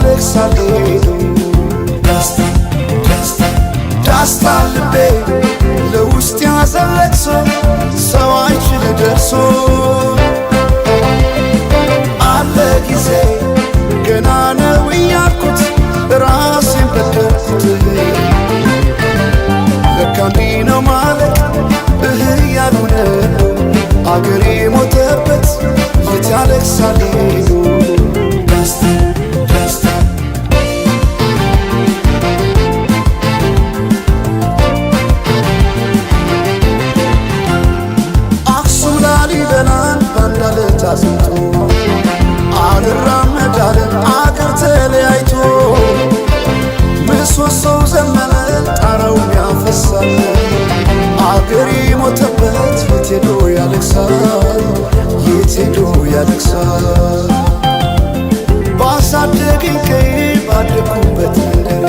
ያለቅሳል ዳስታ ልቤ ለውስጥ ያዘን ለቅሶ ሰው አይችል ደርሶ አለ ጊዜ ገና ነው እያልኩት ራሴን በደልኩት ለካ እንዲህ ነው ማለት ያልሆነ አገሬ ሞተበት የት ያለቅሳል አክሱም ላሊበላን ባንዳለት አዝምቶ አልራመዳለን አገር ተለያይቶ ምሰሶው ዘመነ ጣራው ያፈሳል አገሬ ሞተበት የት ሄዶ ያለቅሳል የት ሄዶ ያለቅሳል ባሳደገኝ ቀዬ ባደኩበት መንደር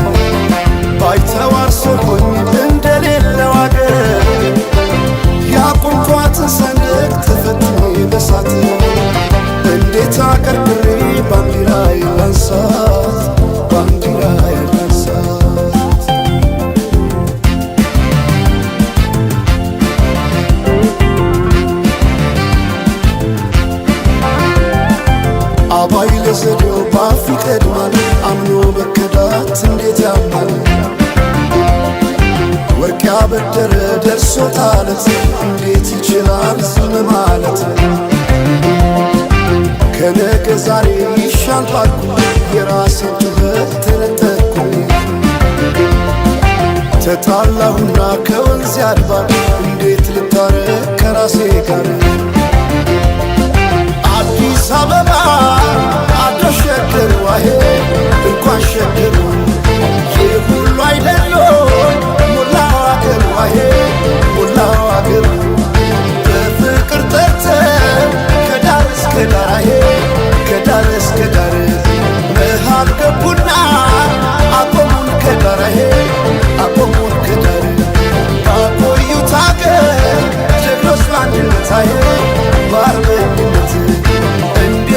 ባይተዋር ሰው ሆኜ እንደሌለው አገር ያቆምኳትን ሰንደቅ ተፈትኜ በሳት እንዴት አቀርቅሬ ባንዲራዬን ላንሳት ባንዲራዬን ላንሳት አባይ ለዘዴው ባፍ ይቀድማል አምኖ መከዳት እንዴት ያማል ወርቅ ያበደረ ደርሶት አለት እንዴት ይችላል ዝም ማለት ከነገ ዛሬ ይሻል ባልኩ የራሴን ጩኸት ተነጠቅኩ ተጣላሁና ከወንዝ ያድባል እንዴት ልታረቅ ከራሴ ጋር አዲስ አበባ አደሸገር ዋሄ እንኳን ሸገር ይህ ሁሉ አይደሎ ሞላው አገር ዋሄ ሞላው አገር በፍቅር ጠርተን ከዳር እስከ ዳር ከዳር እስከ ዳር መሃል ገቡና አቆሙን ከዳር አቆሙን ከዳር ባቆዩት አገር ጀግኖች በአንድነት በአርበኝነት እንዴ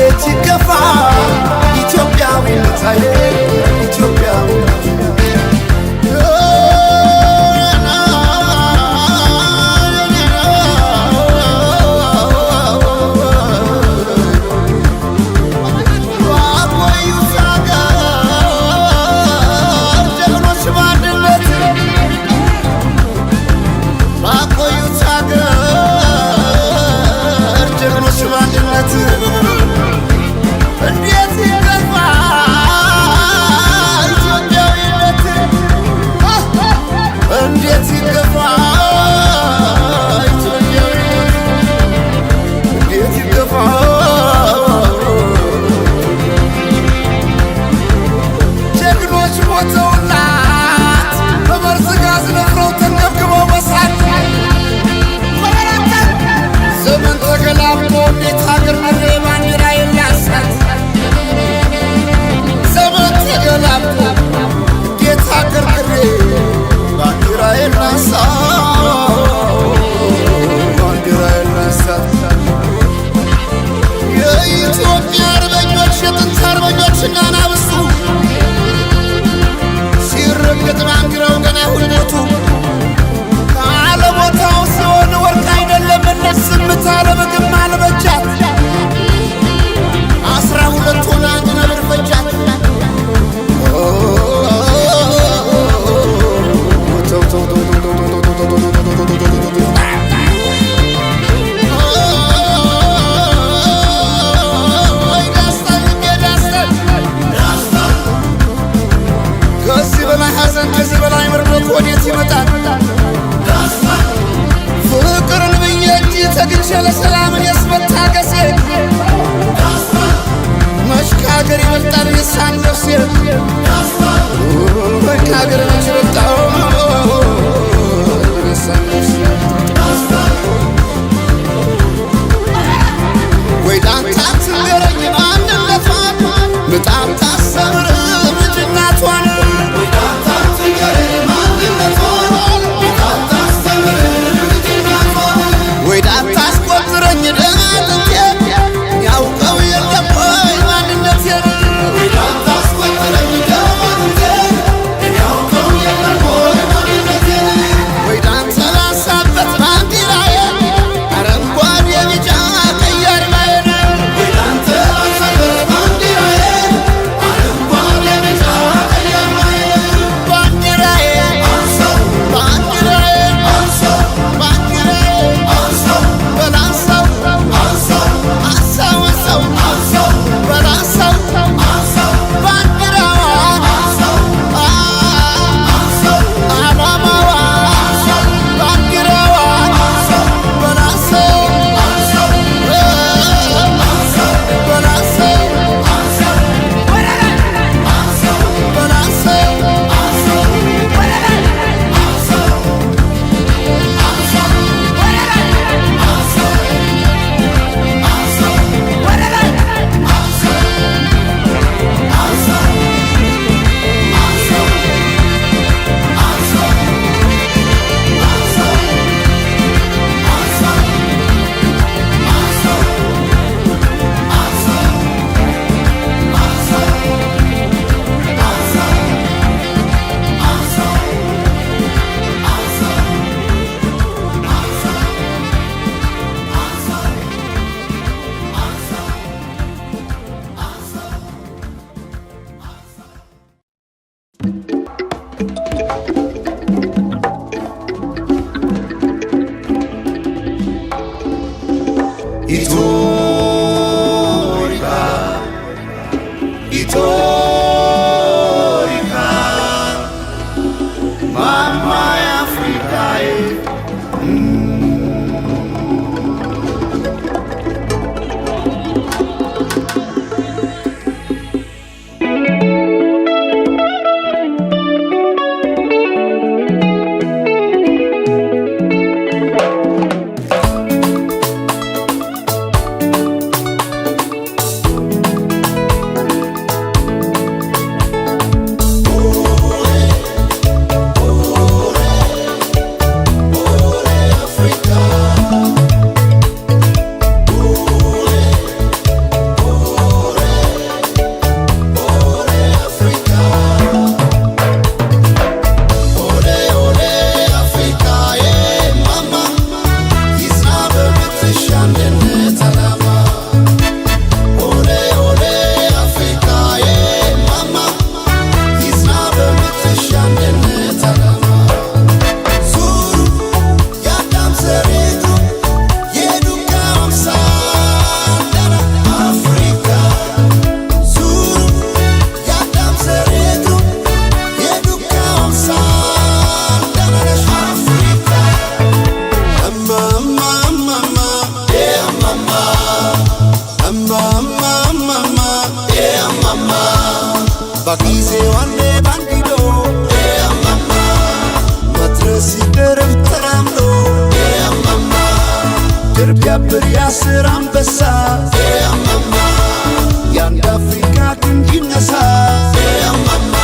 Bakise wande bandido mama matresi derem taramdo mama Derbia beria seram besa mama Yang Afrika kinginasa mama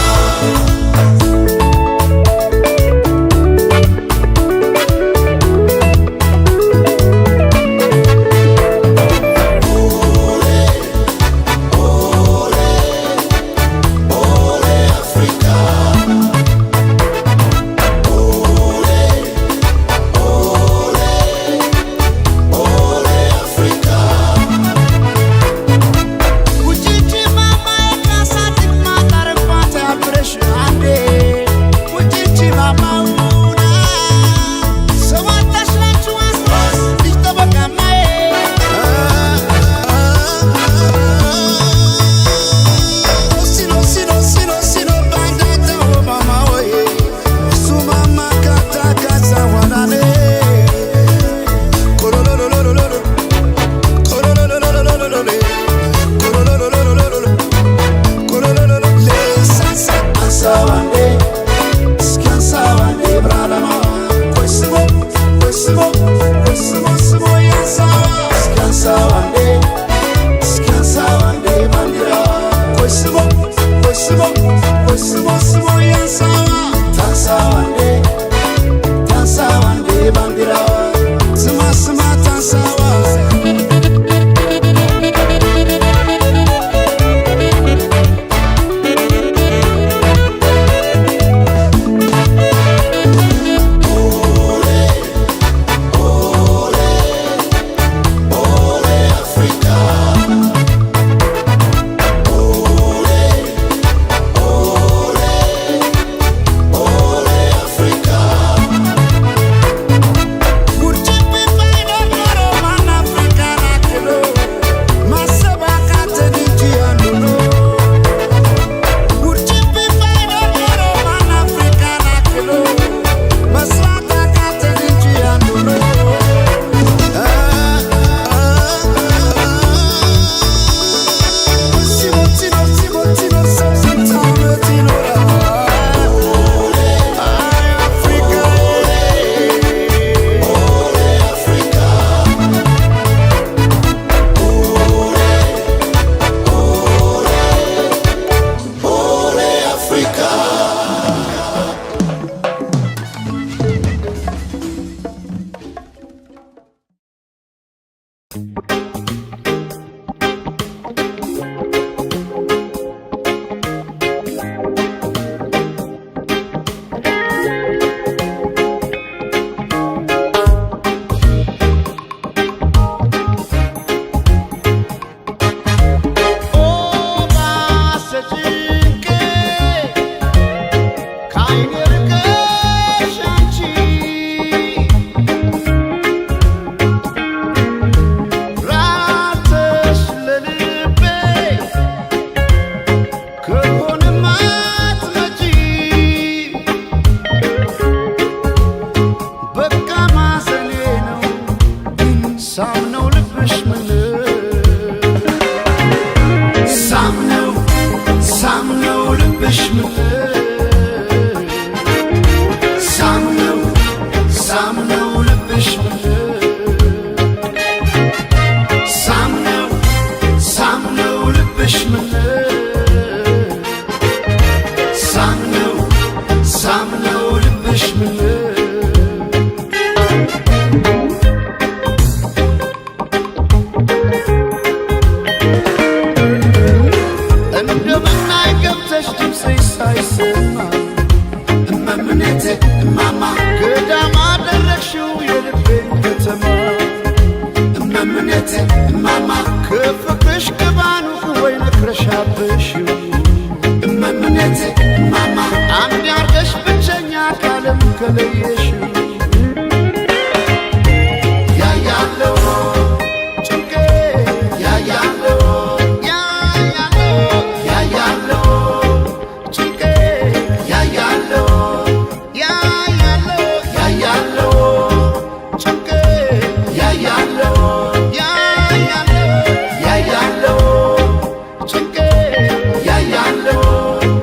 Yeah,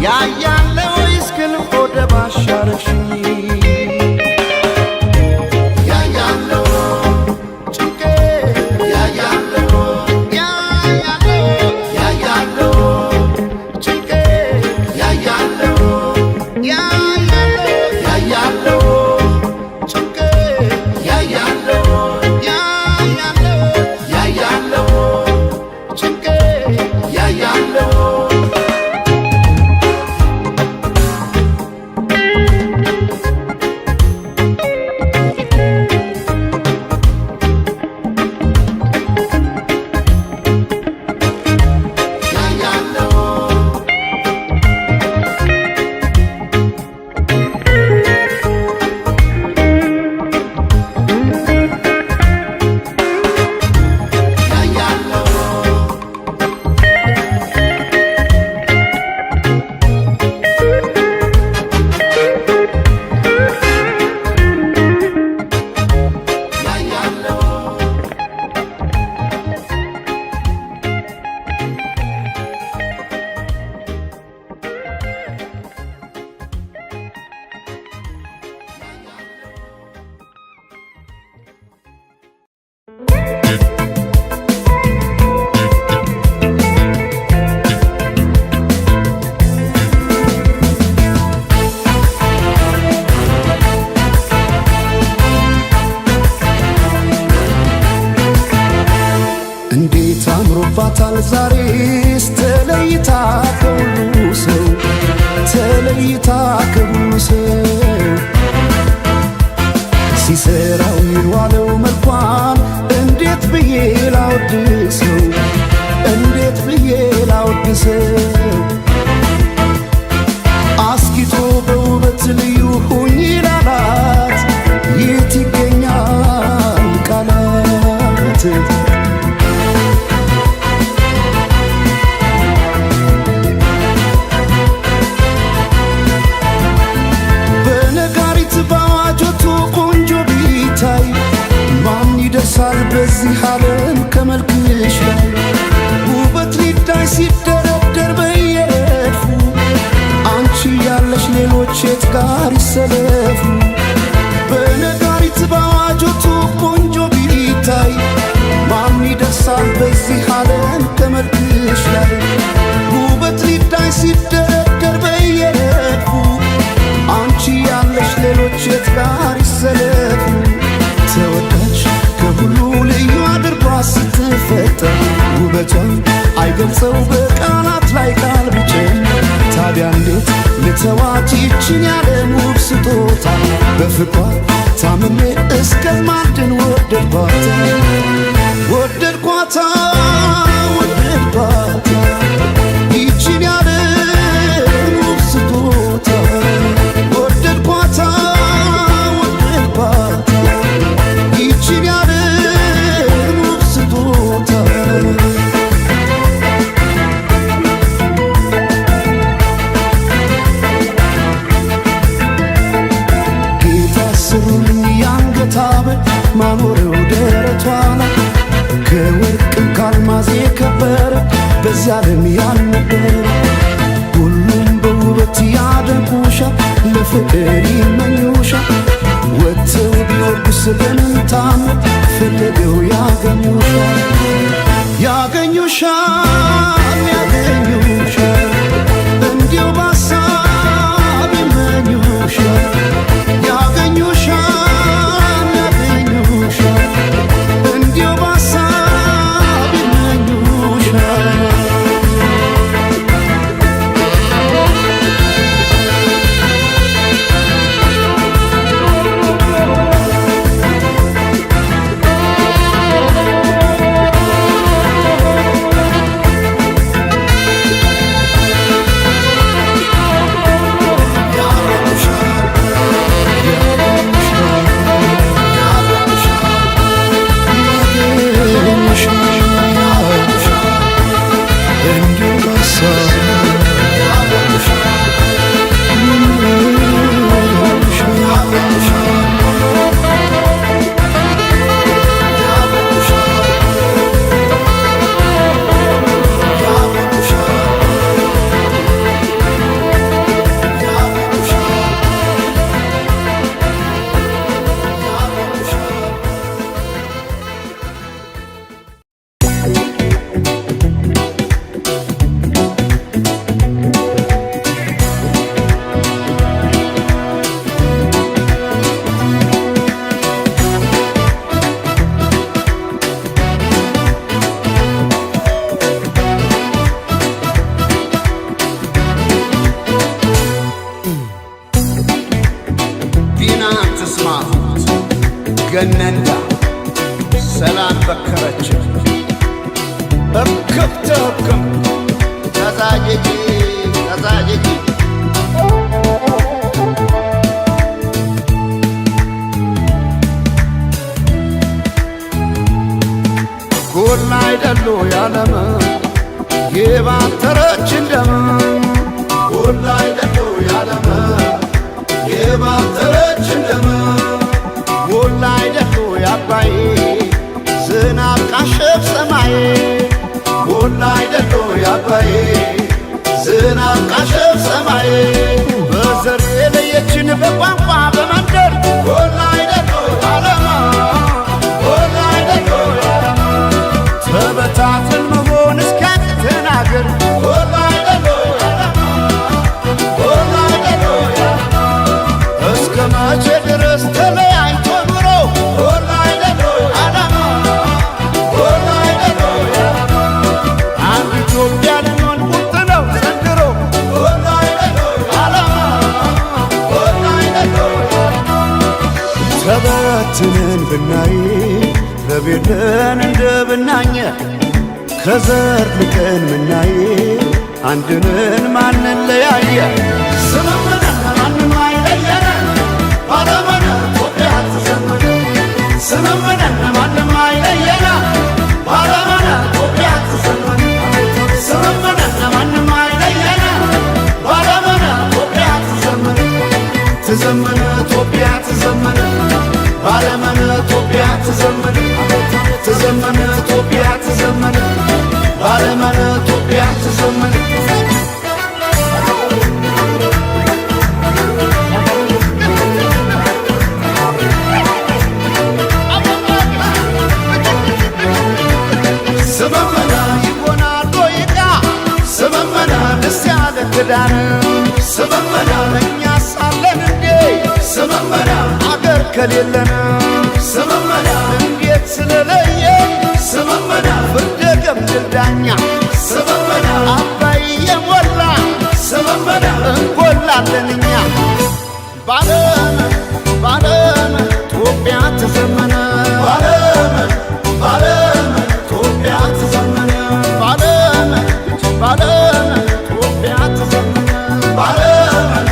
ያያለው ይስክል ወደ ባሻረሽኝ እንዴት አምሮባታል ዛሬስ ተለይታ ከሁሉ ሰው ተለይታ ከሁሉ ሰው ሲሰራው የዋለው መልኳን እንዴት ብዬ ላወድሰው እንዴት ብዬ ላወድሰው አስጊጦ በውበት ልዩ ሁኝ ላላት የት ይገኛል ቃላት ይደርሳል በዚህ ዓለም ከመልክሽ ላይ ውበት ሊዳይ ሲደረደር በየረድፉ አንቺ ያለሽ ሌሎች የት ጋር ይሰለፉ በነጋሪት ባዋጆቱ ቆንጆ ቢታይ ማን ይደርሳል በዚህ ዓለም ከመልክሽ ላይ ውበት ሊዳይ ሲደረደር በየረድፉ አንቺ ያለሽ ሌሎች የት ጋር ይሰለፉ ተወዳጅ ከሁሉ ልዩ አድርጓ ስትፈጠር ውበቷን አይገልጸው በቃላት ላይ ቃል ብጨምር ታዲያ እንዴት ልተዋት ይችን ያለም ውብ ስጦታ በፍቅሯ ታምሜ እስከማድን ወደድኳታ ወደድኳታ ወደድኳታ ይችን ያለም ውብ ስጦታ ወደድኳታ ወደድኳታ ይችን ያለም ውብ ስጦታ ጌታ ስሩልኝ የአንገት ሐብል ማኖረው ደረቷ ላይ ከወርቅም ከአልማዝ የከበረ በዚህ ዓለም ያልነበረ ሁሉም በውበት ያደንቁሻል ለፍቅር ይመኙሻል ወጥተው ቢወርዱ ስለምን ታምር ፈልገው ያገኙሻል ያገኙሻል ያገኙሻል እንዲው በሐሳብ ይመኙሻል ያገኙሻል ያገኙሻል እንዲው በሐሳብ ይመኙሻል ጎላ አይደሉ ያለም የባተረች እንደም ጎላ አይደሉ ያለም የባተረች እንደም ጎላ አይደሉ ያባይ ዝናብ ካሸፍ ሰማይ ጎላ አይደሉ ያባይ ዝናብ ካሸፍ ሰማይ በዘር የለየችን በቋንቋ በመንደር ጎላ አይደሉ ያለማ ጎላ አይደሉ ያለማ ተበታትን መሆን እስኪያቅተን አገር ጎላ አይደሉ ያለማ ጎላ አይደሉ ያለማ እስከ መቼ ድረስ ተለያይቶ ኑሮ ጎላ አይደሉ ያለማ ጎላ አይደሉ ያለማ አንድ ኢትዮጵያ ልንሆን ቁርጥ ነው ዘንድሮ ጎላ አይደሉ ያለማ ጎላ አይደሉ ያለማ ተበትነን ብናይ ረቤለን እንደ ብናኘ ከዘር ልቀን ምናይ አንድንን ማንን ለያየ ስምምነን ማንም አይለየነ ባለመነ ኢትዮጵያ ትዘምነ ስምምነን ማንም አይለየነ ባለመነ ኢትዮጵያ ትዘምነ ስምምነን ማንም አይለየነ ባለመነ ኢትዮጵያ ትዘምነ ትዘምነ ኢትዮጵያ ትዘምነ ባለመነ ኢትዮጵያ ትዘምነ ትዘምነ ኢትዮጵያ ትዘምነ ባለመነ ኢትዮጵያ ትዘምነ ስመመና ይሆናል ዶይቃ ስመመና ደስ ያለ ክዳን ስመመና እኛ ሳለን እንዴ ስመመና አገር ከሌለን ስመመና እንዴት ስለለየ ስመመና ፍርደ ገምድል ዳኛ ስመመና አባይ የሞላ ስመመና እንጎላለን እኛ ባለመን ባለመን ኢትዮጵያ ትዘመነ ባለመን ባለመን ኢትዮጵያ ትዘመነ ባለመን ባለመን ኢትዮጵያ ትዘመነ ባለመን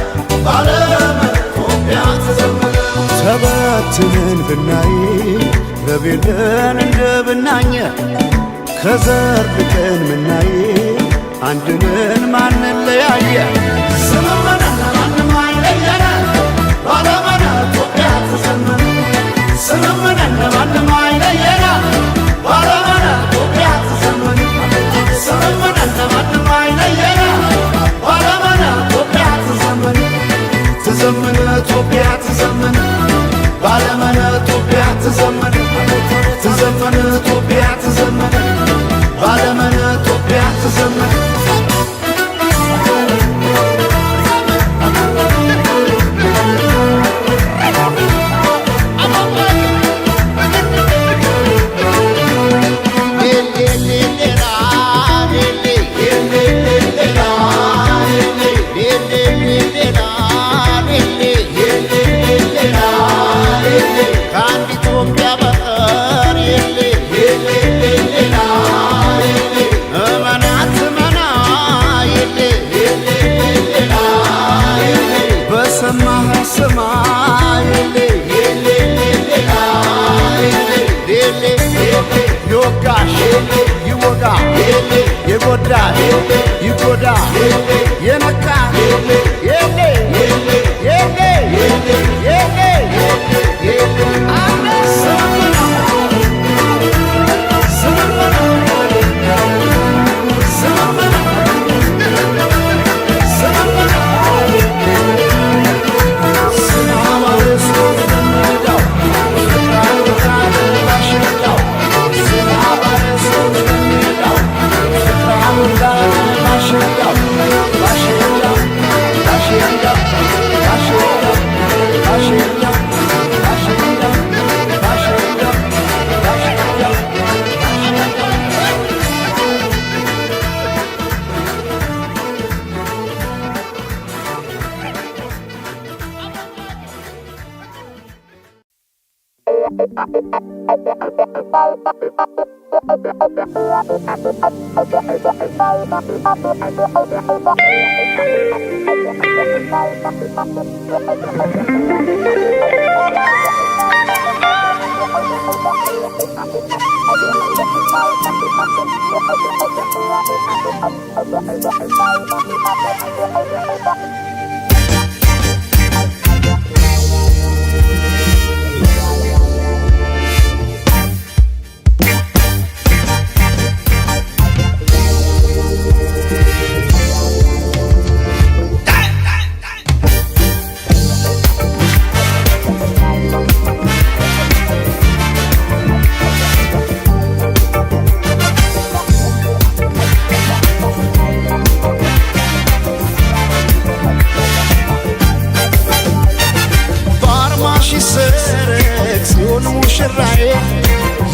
ባለመን ኢትዮጵያ ትዘመነ ተበትነን ብናይ ረቤለን እንደ ብናኘ ከዘር ልቀን ምናይ አንድንን ማንን ለያየ ስምምነን ማንም አይለየነ ባለመነ ኢትዮጵያ ትዘመነ ስምምነን ማንም አይለየነ ባለመነ ኢትዮጵያ ትዘመነ ስምምነን ማንም አይለየነ ባለመነ ኢትዮጵያ ትዘመነ ትዘምነ ኢትዮጵያ ትዘመነ ባለመነ ኢትዮጵያ ትዘመነ ትዘምነ ኢትዮጵያ ትዘመነ ባለመነ ኢትዮጵያ ትዘመነ ይወጋ የጎዳ ይጎዳ የነካ የሌ የሌ የሌ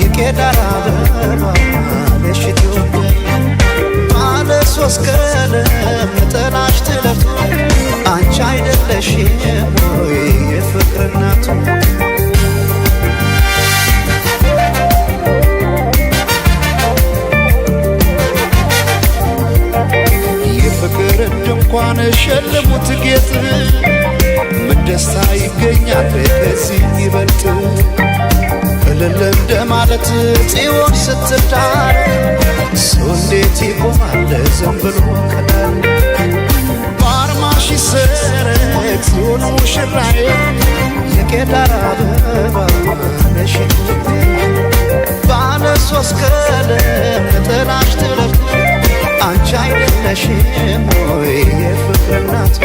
የቄዳር አበባ ነሽ ኢትዮጵያ ባለ ሶስት ቀለም ጥላሽ ትለፍ አንቺ አይደለሽም ወይ የፍቅር እናቱ የፍቅር ድንኳን ሸልሙት ጌጥ ምን ደስታ ይገኛል ከዚህ ይበልጥ እልል እንደማለት ጽዮን ስትዳር ሰው እንዴት ይቆማል ዝም ብሎ ከዳር በአርማሽ ይሰረቅ ጽዮን ሙሽራዬ የቄዳር አበባ ነሽ ባለ ሶስት ቀለም ጥላሽ ትለፍ አንቺ አይደለሽም ወይ የፍቅር እናቱ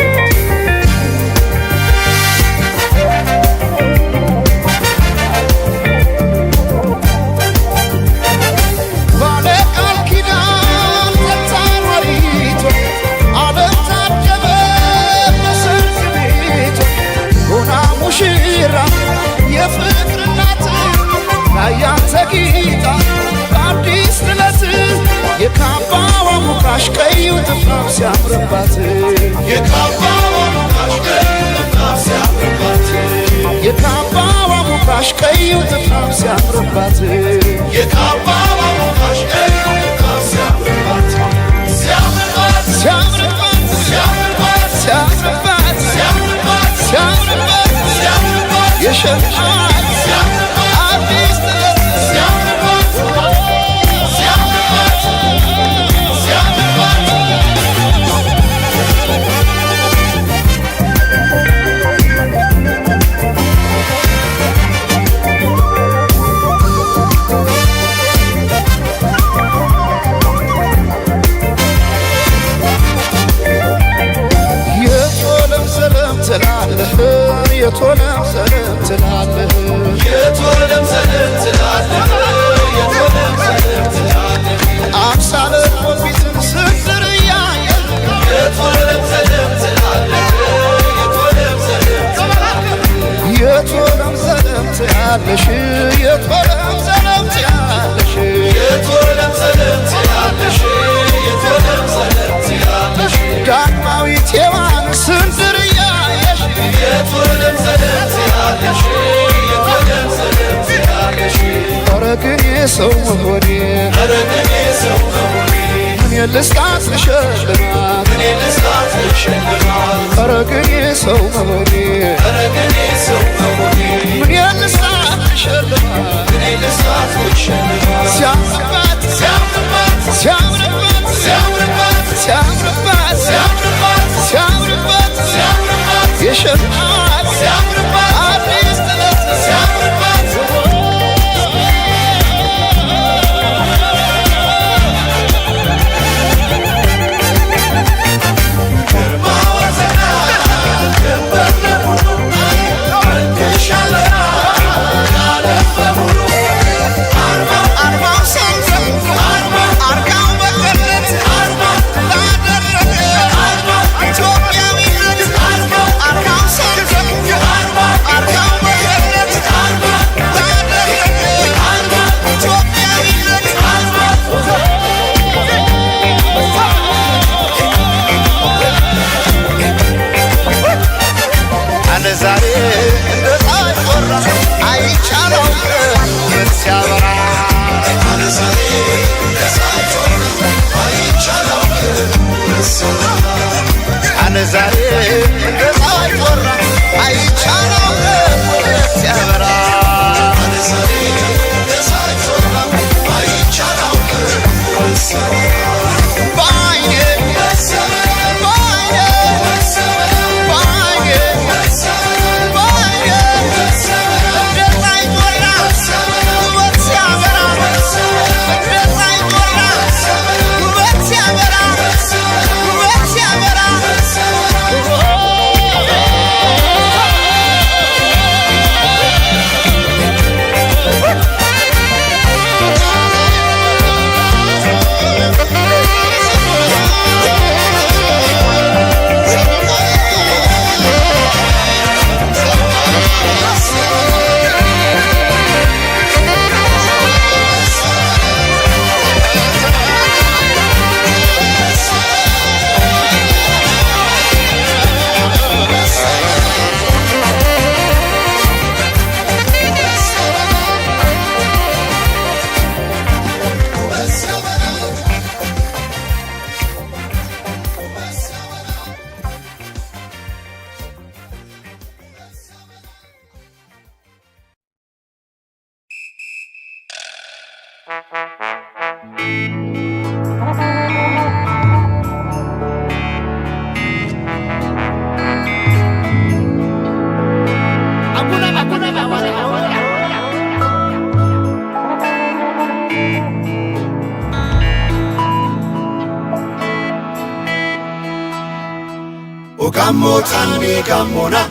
የካባዋ ሙቃሽ ቀዩ ጥፍራፍ ሲያምርባት የካባዋ ሙቃሽ ቀዩ ጥፍራፍ ሲያምርባት የካባዋ ሙቃሽ ቀዩ ጥፍራፍ ሲያምርባት የካባዋ ሙቃሽ ቀዩ ጥፍራፍ ሲያምርባት ሲያምርባት ሲያምርባት ሲያምርባት ሲያምርባት ሲያምርባት ሲያምርባት ሲያምርባት የሸምዓት ሲያምርባት አዲስ ሲያምርባት የቶለም ሰለም ትላለህ የቶለም ሰለም ትላለህ የቶለም ሰለም ትላለህ አምሳለ ፊትን ስንድርያ የቶለም ሰለም ትላለህ የቶለም ሰለም ትላለህ የቶለም ሰለም ትላለሽ የቶለም ሰለም ትላለሽ የቶለም ሰለም ትላለሽ የቶለም ሰለም ትላለሽ ዳግማዊት ሔዋን ስንድርያ የቶለም ሰለም ትላለሽ የቶለም ሰለም ትላለሽ ኧረ ግን የሰው መሆኔ ኧረ ግን የሰው መሆኔ ምን ልስጣት ልሸልማት ምን ልስጣት ልሸልማት ኧረ ግን የሰው መሆኔ ኧረ ግን የሰው መሆኔ ምን ልስጣት ልሸልማት ምን ልስጣት ልሸልማት ሲያምርባት ሲያምርባት ሲያምርባት ሲያምርባት ሲያምርባት ሲያምርባት ሲያምርባት ሲያምርባት የሸምዓት ሲያምርባት አዲስ ጥለት ሲያምርባት Arma, Gammo tani gammona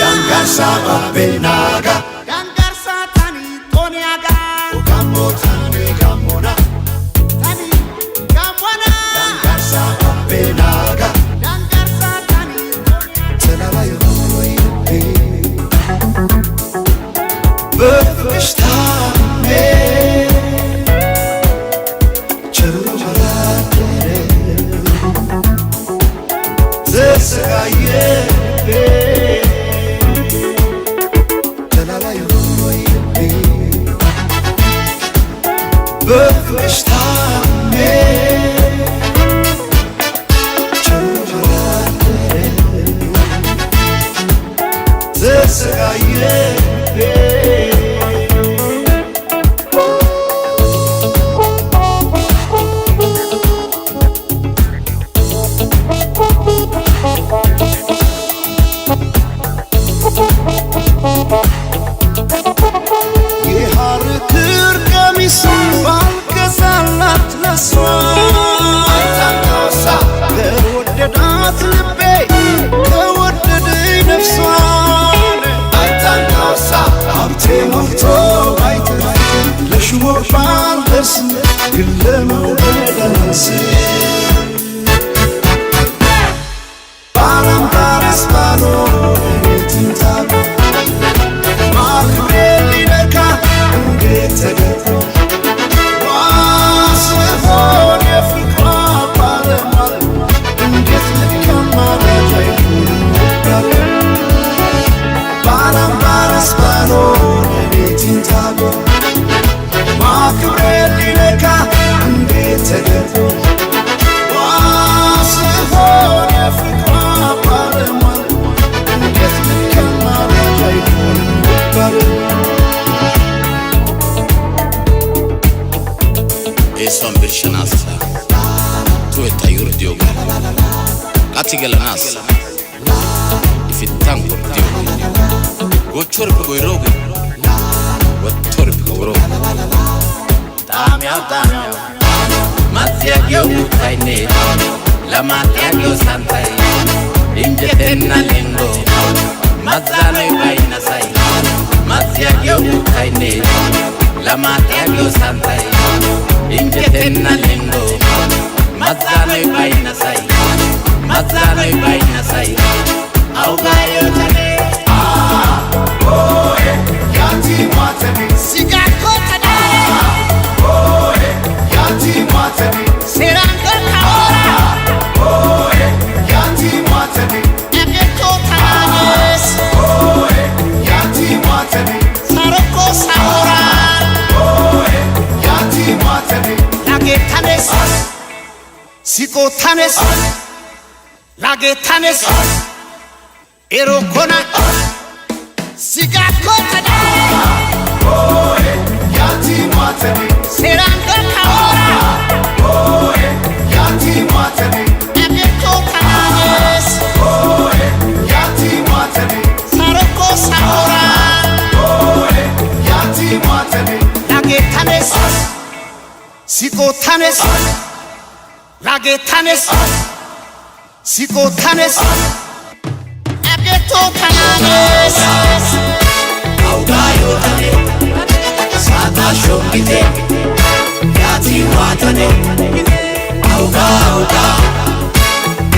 Dangarsa oppenaga Dangarsa tani toniaga Gammo tani gammona Tani gammona Dangarsa oppenaga Dangarsa tani toniaga Telala yoy Böfüştame Zesagaye Telala yoy Böfüştame Zesagaye Eson bir şanasa Tueta yurdioga Katigela nasa Ifitan kurtioga Gochorpe goiroga Gotorpe goiroga Damia Matia gyo utaine Lamatia gyo santai Injetenna lengo Mazano ibaina sai Matia gyo utaine Lamatia gyo santai Injetenna lengo Mazano ibaina sai Mazano ibaina sai Augayo tane Yati matani Sigako tane Yati matani Serango kaora Yati matani Egeto tananes Yati matani Saroko saora Yati matani Lage tanes Siko tanes Lage tanes Erokona Sigako tane Yati matani Serango kaora Yati matani Egeto tananes Yati matani Saroko saora Yati matani Lage tanes Siko tanes Lage tanes Siko tanes Egeto tananes Augayo tane Sata shongite Yati watane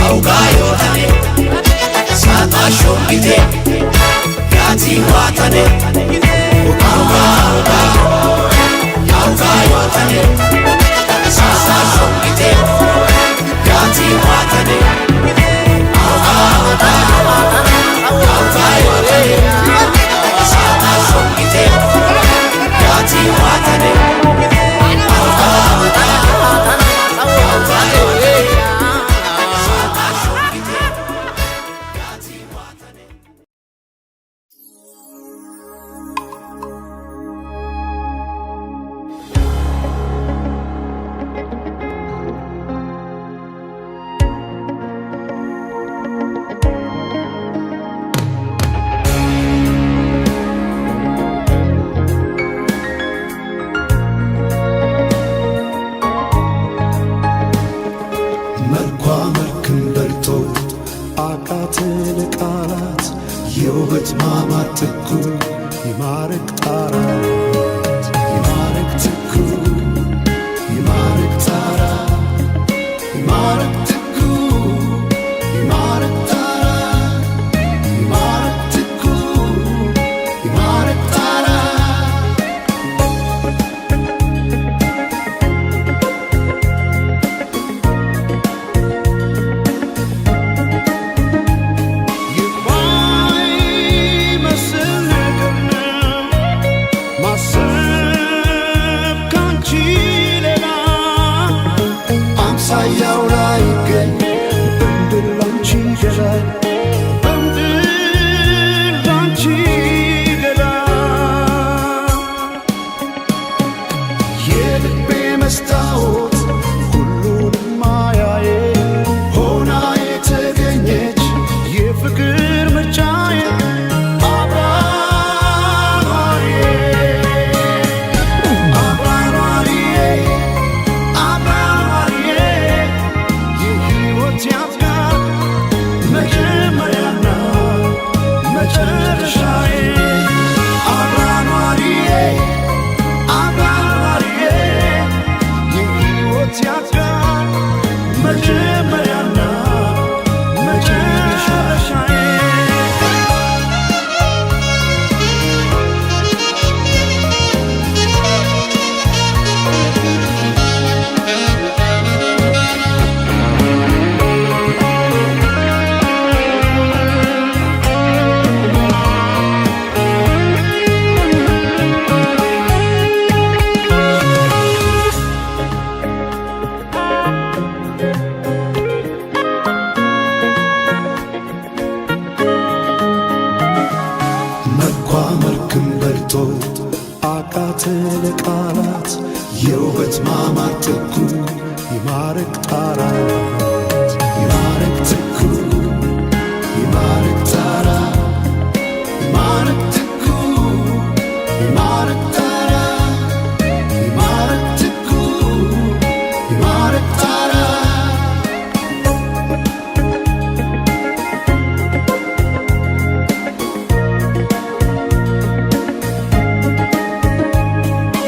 Augayo tane Sata shongite Yati watane Augayo tane Sata shongite Yati watane ትኩ ይማርክ ጣራት ይማርክ ትኩ ይማርክ ጣራት ይማርክ ትኩ ይማርክ ጣራት ይማርክ ትኩ ይማርክ ጣራት የማይመስል ነገር ነው ማሰብ ካንቺ ሌላ አምሳያው ላይ ይገኝ በምድር ላንቺ ገላ በምድር ላንቺ ገላ የልቤ መስታወት ሁሉንም ማያዬ ሆና የተገኘች የፍቅር ምርጫዬ አብራሪዬ አብራሪዬ አብራሪዬ የሕይወት ያፍቃር መጀመሪያና መጨረሻዬ አብራሪዬ አብራሪዬ የሕይወት ያፍቃር መጀመሪያና መጨረሻዬ መልኳ መልክም በልጦ አቃተ ለቃላት የውበት ማማር ትኩ ይማርክ ጣራት ይማርክ ትኩ ይማርክ ጣራት ይማርክ ትኩ ይማርክ ጣራት ይማርክ ትኩ ይማርክ ጣራት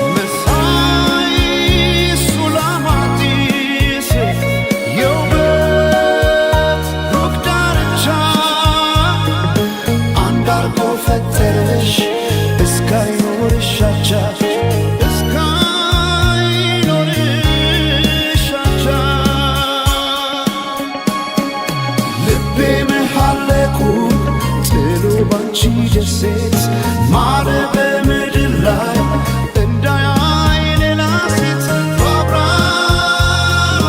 መሳይ ሱላማጢስ የውበት ሩቅ ዳርቻ አንድ አርጎ ፈጠረሽ እስካይኖርሽ አቻ እስካይኖርሽ አቻ ልቤ መሐለቁን ጥሎ ባንቺ ደሴት ማረ በምድር ላይ እንዳያይ ሌላ ሴት በአብራሪው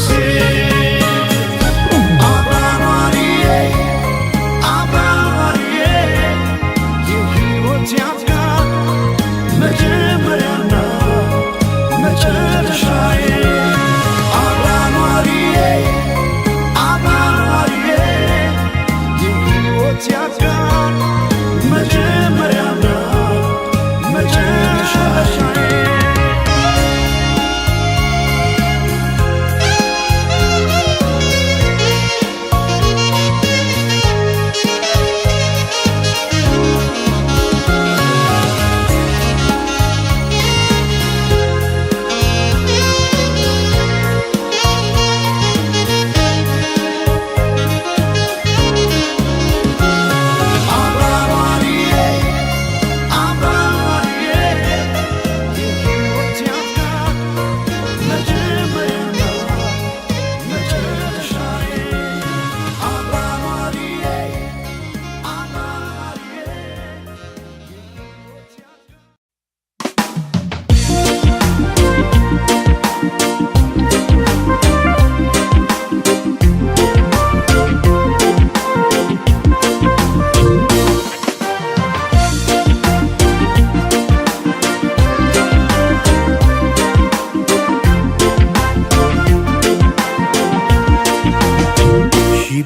ሴት አብራሪዬ አብራሪዬ የሕይወት ያፍቃር መጀመሪያና መጨረሻዬ አብራሪዬ አብራሪዬ የሕይወት ያፍቃር መጀመሪያና መጨረሻዬ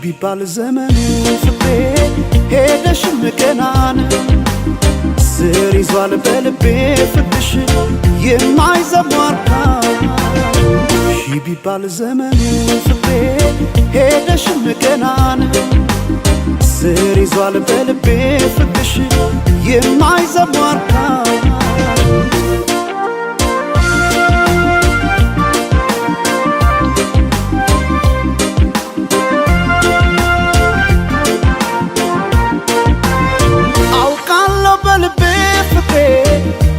ቢባል ዘመኑ ፍቅሬ ሄደሽም ገናን ስር ይዟል በልቤ ፍቅርሽ የማይዘሟርካ ሺ ቢባል ዘመኑ ፍቅሬ ሄደሽም ገናን ስር ይዟል በልቤ ፍቅርሽ የማይዘሟርካ አውቃለሁ በልቤ ፍቅሬ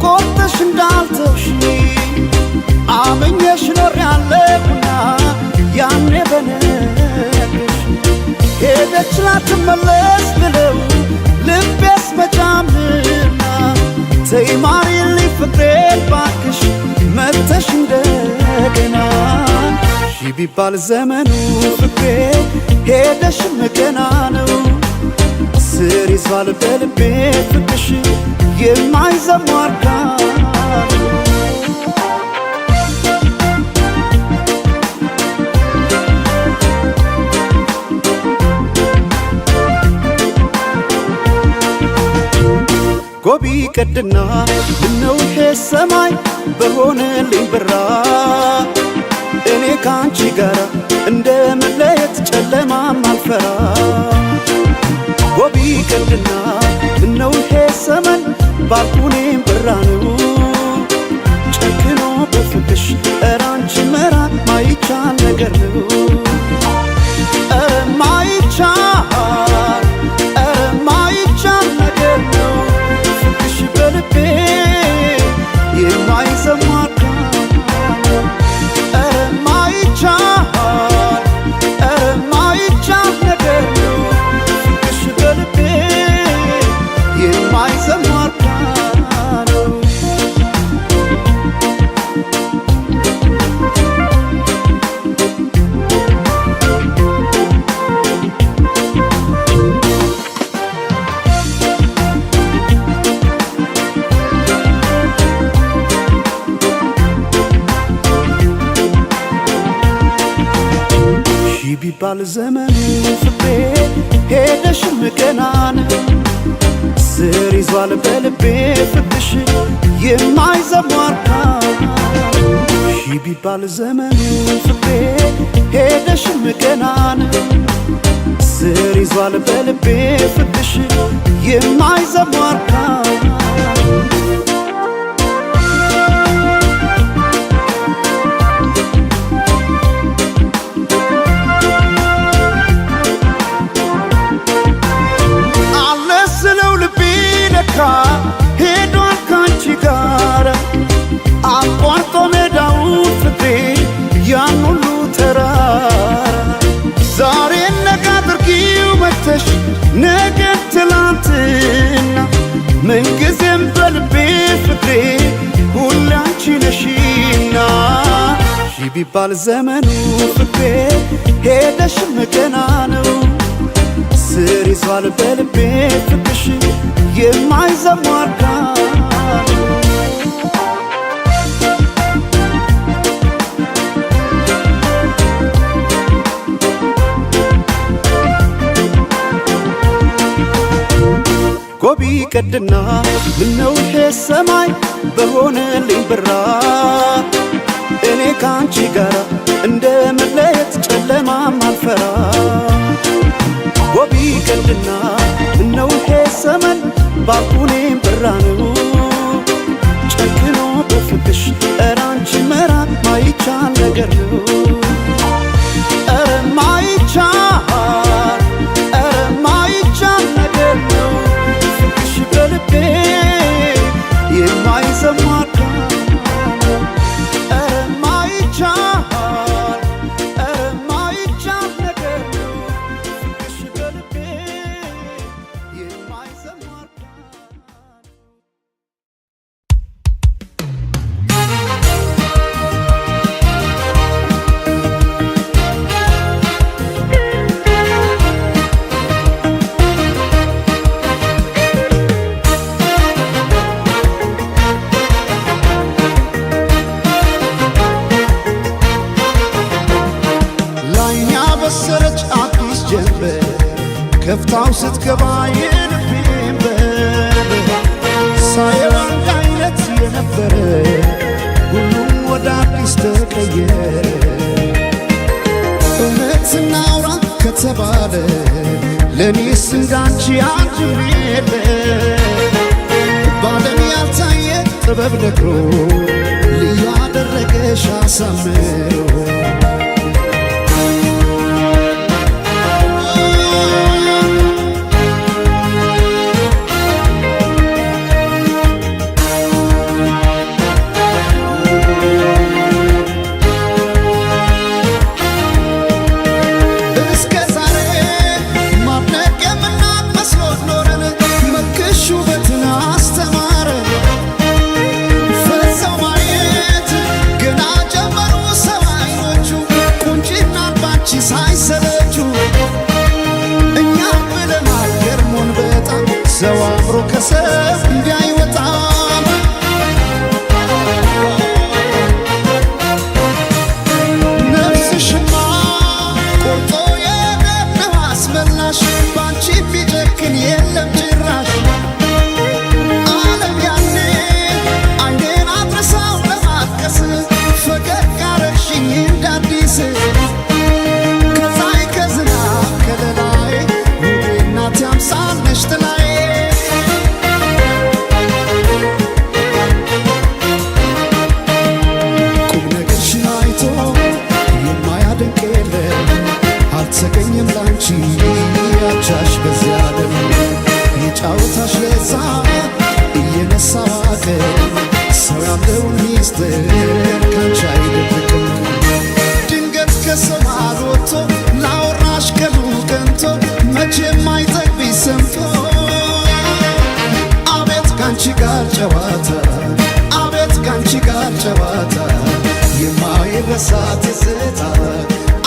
ቆርጠሽ እንዳልተውሽኝ አመኘሽ ኖሬያለሁና ያኔ በነገርሽ ሄደች ላትመለስ ብለው ልቤስ መጫምና ተይ ማሪልኝ ፍቅሬን ባክሽ መተሽ እንደገና ሺ ቢባል ዘመኑ ፍቅሬ ሄደሽም ገና ነው ስር ይዟል በልቤ ፍቅርሽ የማይዘሟርካ ጎቢ ቀድና ምነው ይሄ ሰማይ በሆነልኝ ብራ እኔ ካንቺ ጋራ እንደ መለየት ጨለማም አልፈራ ጎቢ ቀድና ምነው ይሄ ሰማይ ባልኩኔም ብራ ነው ጨክኖ በፍቅሽ ኧረ አንቺ መራቅ ማይቻል ነገር ነው ኧረ ማይቻል ነገር ነው ፍቅሽ በልቤ የማይዘሟርካ ኧረ ማይቻል ነገር ነው ፍቅሽ በልቤ የማይዘሟርካ ነው ቢባል ዘመኑ ፍቅሬ ሄደሽም ገና ነው ስር ይዟል በልቤ ፍቅርሽ የማይዘሟርካ ሺ ቢባል ዘመኑ ፍቅሬ ሄደሽም ገና ነው ስር ይዟል በልቤ ፍቅርሽ የማይዘሟርካ ሄዷል ካንቺ ጋር አቋርጦ ሜዳውን ፍቅሬ ያን ሁሉ ተራራ ዛሬ ነገ አድርጊው መተሽ ነገ ትላንትና ምንጊዜም በልቤ ፍቅሬ ሁሌ አንቺ ነሽና ሺ ቢባል ዘመኑ ፍቅሬ ሄደሽም ገና ነው ስር ይዟል በልቤ ፍቅርሽ የማይዘሟርካ ጎቢ ቀድና ምነው ይሄ ሰማይ በሆነልኝ ብራ እኔ ካንቺ ጋራ እንደ መለየት ጨለማም አልፈራ ጎቢ ቀድና ምነው ይሄ ሰመን ባልኩኔም ብራ ነው ጨክኖ በፍቅሽ ኧረ አንቺ መራቅ ማይቻል ነገር ነው ኧረ ማይቻል ነገር ነው ፍቅሽ በልቤ የማይዘሟርካ ኧረ ማይቻል ነገር ነው ፍቅሽ በልቤ የማይዘሟርካ ከፍታው ስትገባ የልቤን በር ሳየው አንድ አይነት የነበረ ሁሉም ወደ አዲስ ተቀየረ እውነት እናውራ ከተባለ ለኔስ እንዳንቺ አንድም የለ ጥበብ ነግሮ ልዩ አደረገሽ አሳምሮ ሰው አምሮ ከሰብ እንዳይወጣም ነፍስሽማ ቆርጦ የደነው አስመላሽ ባንቺ ቢጨክን የለም ጭራሽ ዓለም ያኔ አይኔን አድርሳው ለማቀስ ፈገግ አረግሽኝ እንዳዲስ ከፀሐይ ከዝናብ ከለላይ ውቤ እናቴ አምሳል ነሽ ጥላይ አልተገኘም ላንቺ ያቻሽ በዚያ ዓለም የጫወታሽ ለዛ እየነሳ ዋቀር ሰው ያለውን ሚስጥር ካንቺ አይደብቅም ድንገት ከሰማል ወጥቶ ላወራሽ ቀኑ ቀንቶ መቼም አይጠግብሽ ሰምቶ አቤት ካንቺ ጋር ጨዋታ አቤት ካንቺ ጋር ጨዋታ የማይረሳ ትዝታ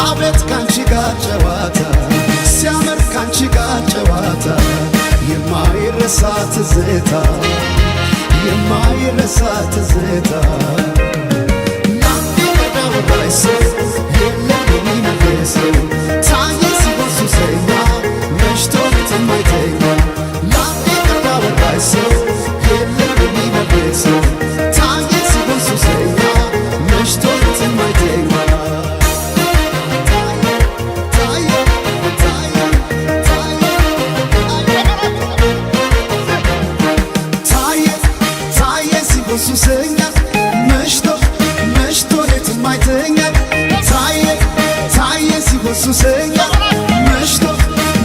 አቤት ካንቺ ጋር ጨዋታ ሲያምር ካንቺ ጋር ጨዋታ የማይረሳ ትዝታ የማይረሳ ትዝታ ናንዲ ወዳወራይ ሰው የለም የሚመለሰው ታየ ሲበሱ ሰኛ መሽቶ የማይተኛ ናንዲ ወዳወራይ ሰው የለም የሚመለሰው ታየ ሲበሱ ሰኛ መሽቶ የማይተኛ ሱሰኛ መሽቶ መሽቶ ሌት የማይተኛ ታየ ታየ ሲሆን ሱሰኛ መሽቶ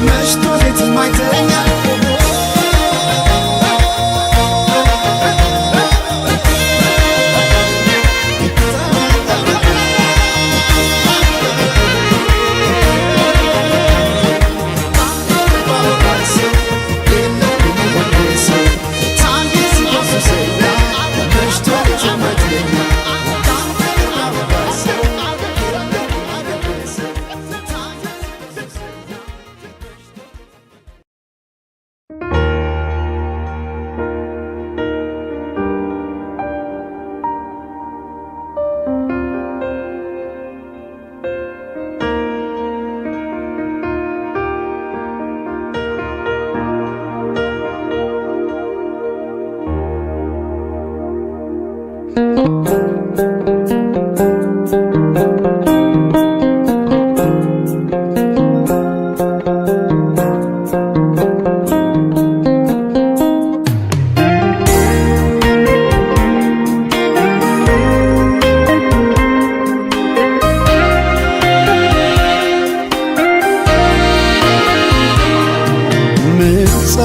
መሽቶ ሌት የማይተኛ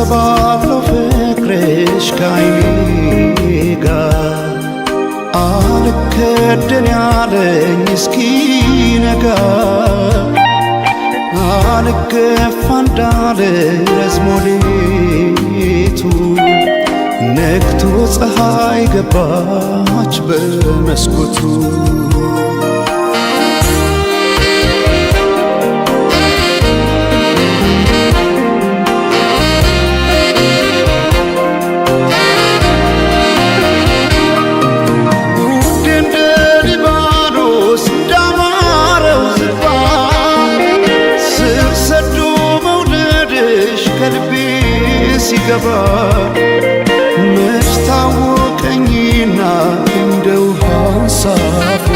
ባለው ፍቅርሽ ከዓይኔ ጋር አልከደን ያለኝ እስኪነጋ አልገፋ እንዳለ ረዝሞ ሌቱ ነግቶ ፀሐይ ገባች በመስኮቱ ሲገባ መች ታወቀኝና እንደ ውሃ አንሳፎ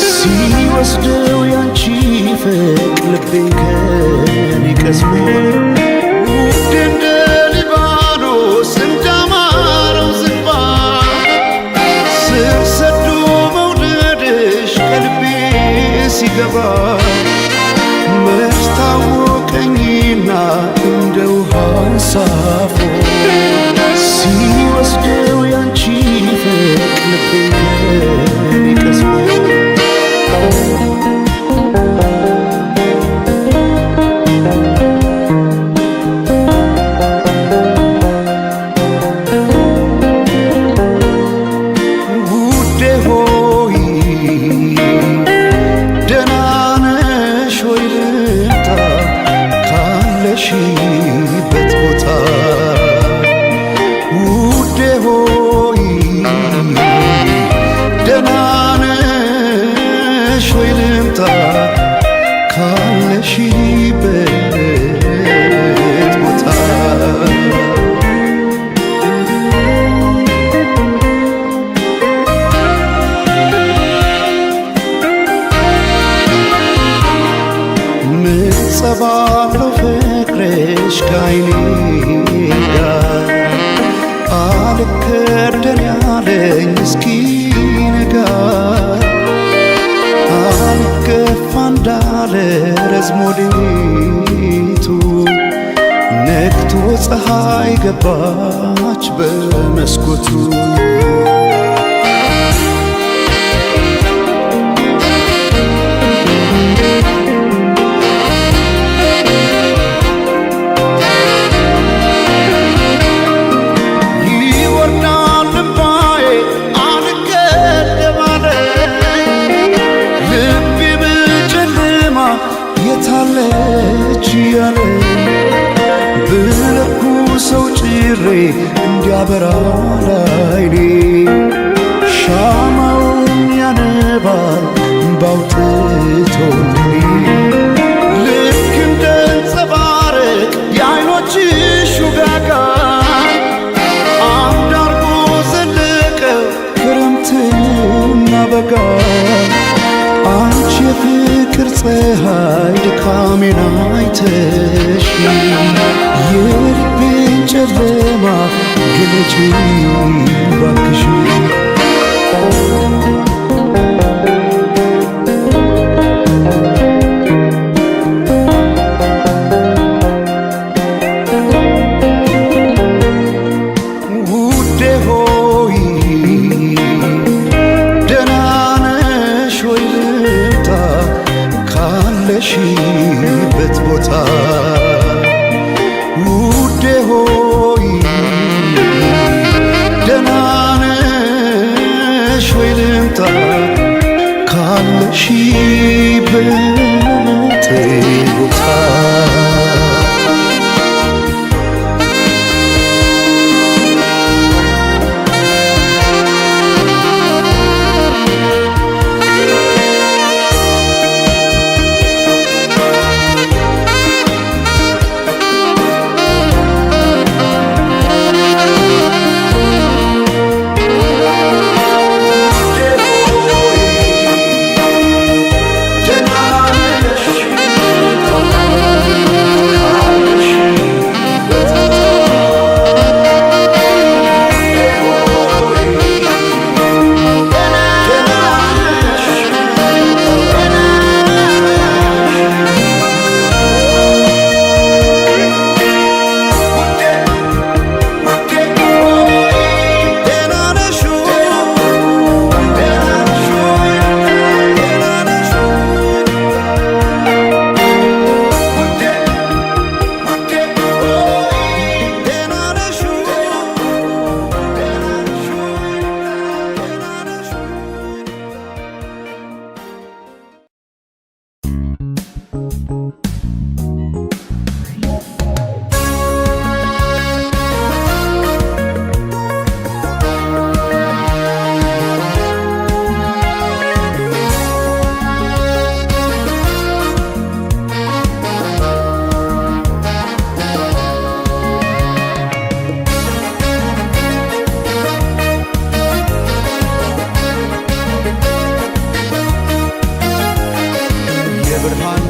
ሲወስደው ያንቺ ፍቅር ልቤን ከኔ ቀስሞ እንደ ሊባኖስ እንዳማረው ዝግባ አሳፎ ሲወስደው ያንቺ ፍቅር ልቤን ቀስሞ በት ቦታ ውዴ ሆይ ደህና ነሽ ወይ ልምጣ ካለሽበት ቦታ ምጸባለው ፍቅርሽ ከዓይኔ ጋር አልከደን ያለኝ እስኪነጋ አልገፋ እንዳለ ረዝሞ ሌቱ ነግቶ ፀሐይ ገባች በመስኮቱ የታለች ያለ ብለኩ ሰው ጭሬ እንዲያበራ ላይኔ ሻማውን ያነባል ባውጥቶኔ ልክ እንደ አንጸባረቅ የዓይኖችሽ ውጋጋን አንድ አርጎ ዘለቀው ክረምትና በጋ አንቺ የፍቅር ፀሐይ ድካሜን አይተሽ የልቤን ጨለማ ግለጪ ባክሽ ውዴ ሆይ ደህና ነሽ ወይ ልምጣ ካለሽበት ቦታ ውዴ ሆይ ደህና ነሽ ወይ ልምጣ ካለሽበት ቦታ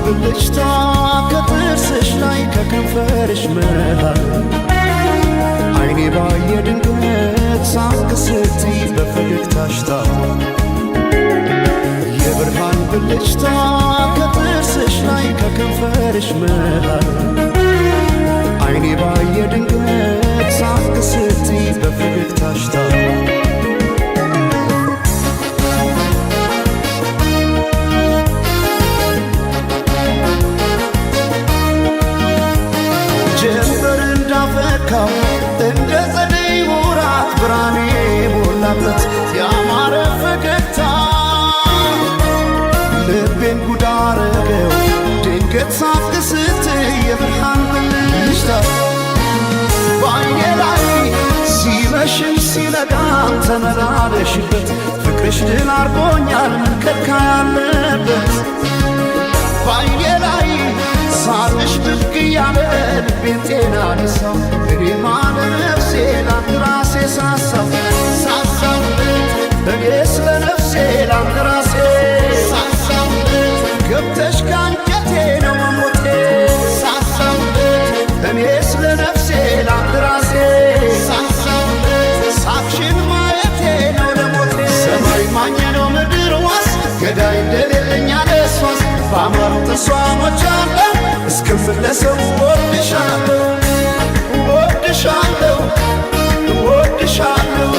ብልጭታ ከጥርስሽ ላይ ከከንፈርሽ መሃል አይኔ ባየ ድንገት ሳቅ ስትይ በፈገግታሽ ታል የብርሃን ብልጭታ ከጥርስሽ ላይ ከከንፈርሽ መሃል አይኔ ባየ ድንገት ተሽታ ባይኔ ላይ ሲመሽም ሲነጋም ተመላለሽበት ፍቅርሽ ድል አርጎኛል ምን ከልካይ አለበት ባይኔ ላይ ሳቅሽ ብቅ እያለ ልቤን ጤና ነሳው እኔማ ለነፍሴ ላንድ ራሴ ሳሳው እኔ ስለ ነፍሴ ላንድ ራሴ ሳሳው ገብተሽ ካንጀቴ ነው መሞቴ ሳሳው እኔ ስለ ነፍሴ ላንድ ራሴ ሳሳው ሳቅሽን ማየቴ ነው ለሞቴ ሰማይ ማኘ ነው ምድር ዋስ ገዳይ እንደሌለኛ ለሷስ በአማሩ ተስዋሞቻለሁ እስክምለሰው ወድሻለሁ ወድሻለሁ ወድሻለሁ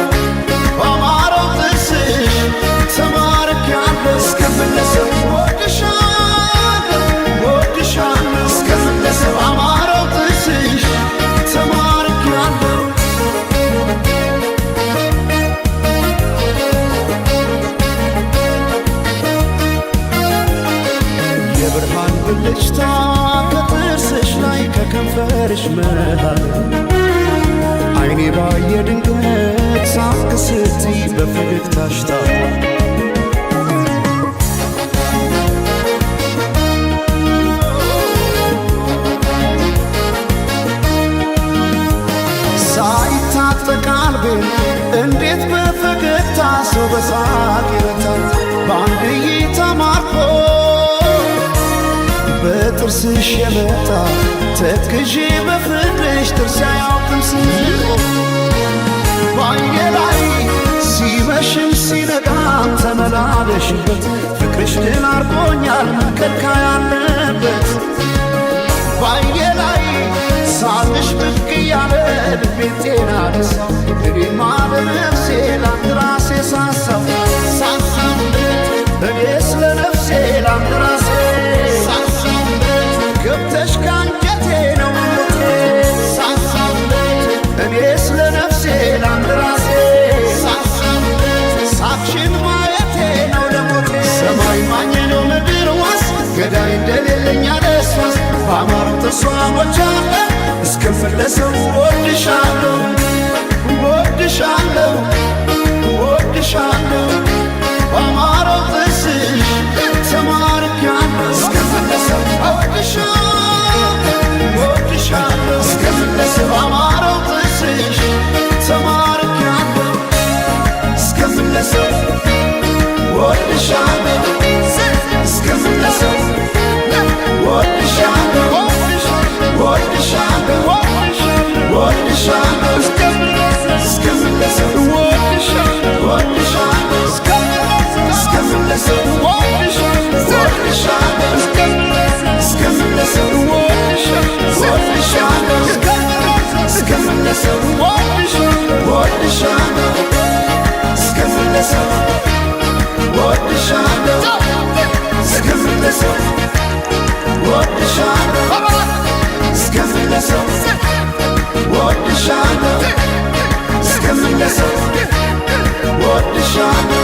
በአማረው ጥርስሽ ተማርኬያለሁ እስክምለሰው ወድሻለሁ ወድሻለሁ እስክምለሰው በአማረው ጥርስሽ ተማርኬያለሁ የብርሃን ብልጭታ ከጥርስሽ ላይ ከከንፈርሽ መሃል አይኔ ባየ ድንገት ሳቅ ስትይ በፈገግታሽ ታል ሳይታጠቅ ልቤን እንዴት በፈገግታ ሰው በሳቅ ይረታል በአንድ እይታ ማርኮ በጥርስሽ የመጣ ተክዤ በፍቅርሽ ጥርስ አያውቅም ስንቆ ባይኔ ላይ ሲመሽም ሲነጋም ተመላለሽበት ፍቅርሽ ድል አርጎኛል ምን ከልካይ አለበት ባይኔ ላይ ሳቅሽ ብቅ እያለ ልቤን ጤና ነሳው እኔማ ለነፍሴ ላንድ ራሴ ሳሳው እኔ ስለ ነፍሴ ላንድ ራሴ ገብተሽ ካንጀቴ ነው ሞቴ እኔ ስለ ነፍሴ ላንድ ራሴ ሳቅሽን ማየቴ ነው ለሞቴ ሰማይ ማኘ ነው ምድር ዋስ ገዳይ እንደሌለኛ ለሷስ በአማረው ተስዋሞቻለ እስክምለሰው ወድሻለሁ ወድሻለሁ ወድሻለሁ በአማረው ጥርስሽ ተማርኬያለሁ እስክምለሰው ወድሻለሁ እስክምለሰው በአማረው ጥርስሽ ተማርኬያለሁ እስክምለሰው ወድሻለሁ እስክምለሰው ወድሻለሁ ወድሻለሁ ወድሻለሁ እስክምለሰው ወድሻለሁ እስክምለሰው ወድሻለሁ እስክምለሰው ወድሻለሁ እስክምለሰው ወድሻለሁ እስክምለሰው ወድሻለሁ እስክምለሰው ወድሻለሁ እስክምለሰው ወድሻለሁ እስክምለሰው ወድሻለሁ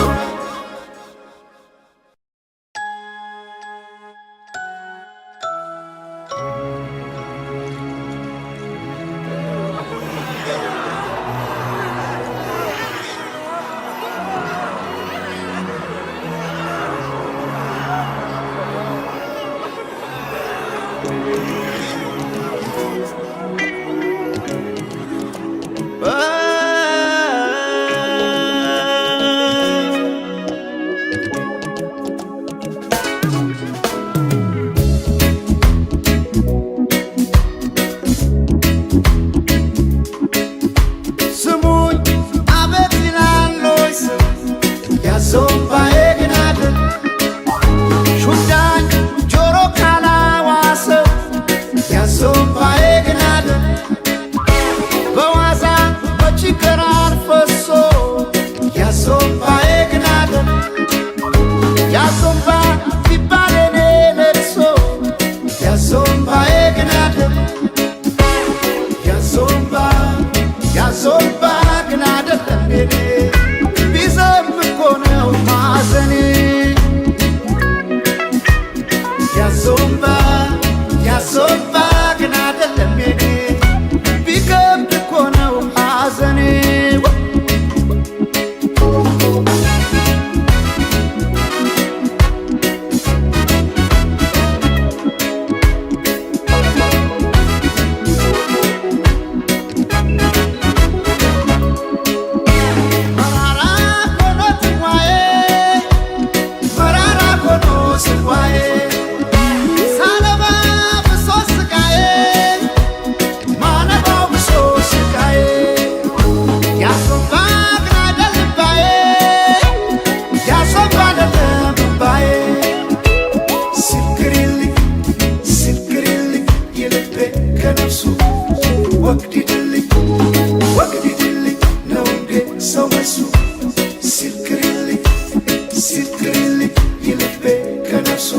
ይልቤ ከነፍሱ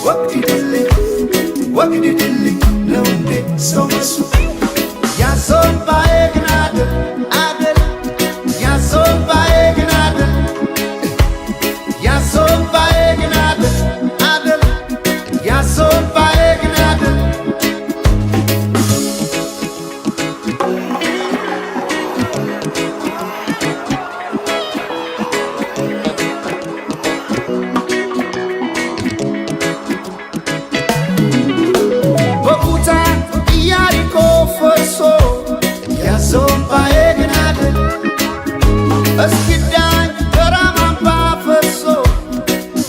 ወግዲድልኝ ወግዲድልኝ ነው እንዴ ሰው መሱ ያሶባዬ ግን አደል አደል ያሶባዬ ግን አደል ያሶባዬ ግን አደል አደል ያሶባዬ ግን አደል ያሶባዬ ግን አደል እስኪዳኝ ተራማምባ ፈሶ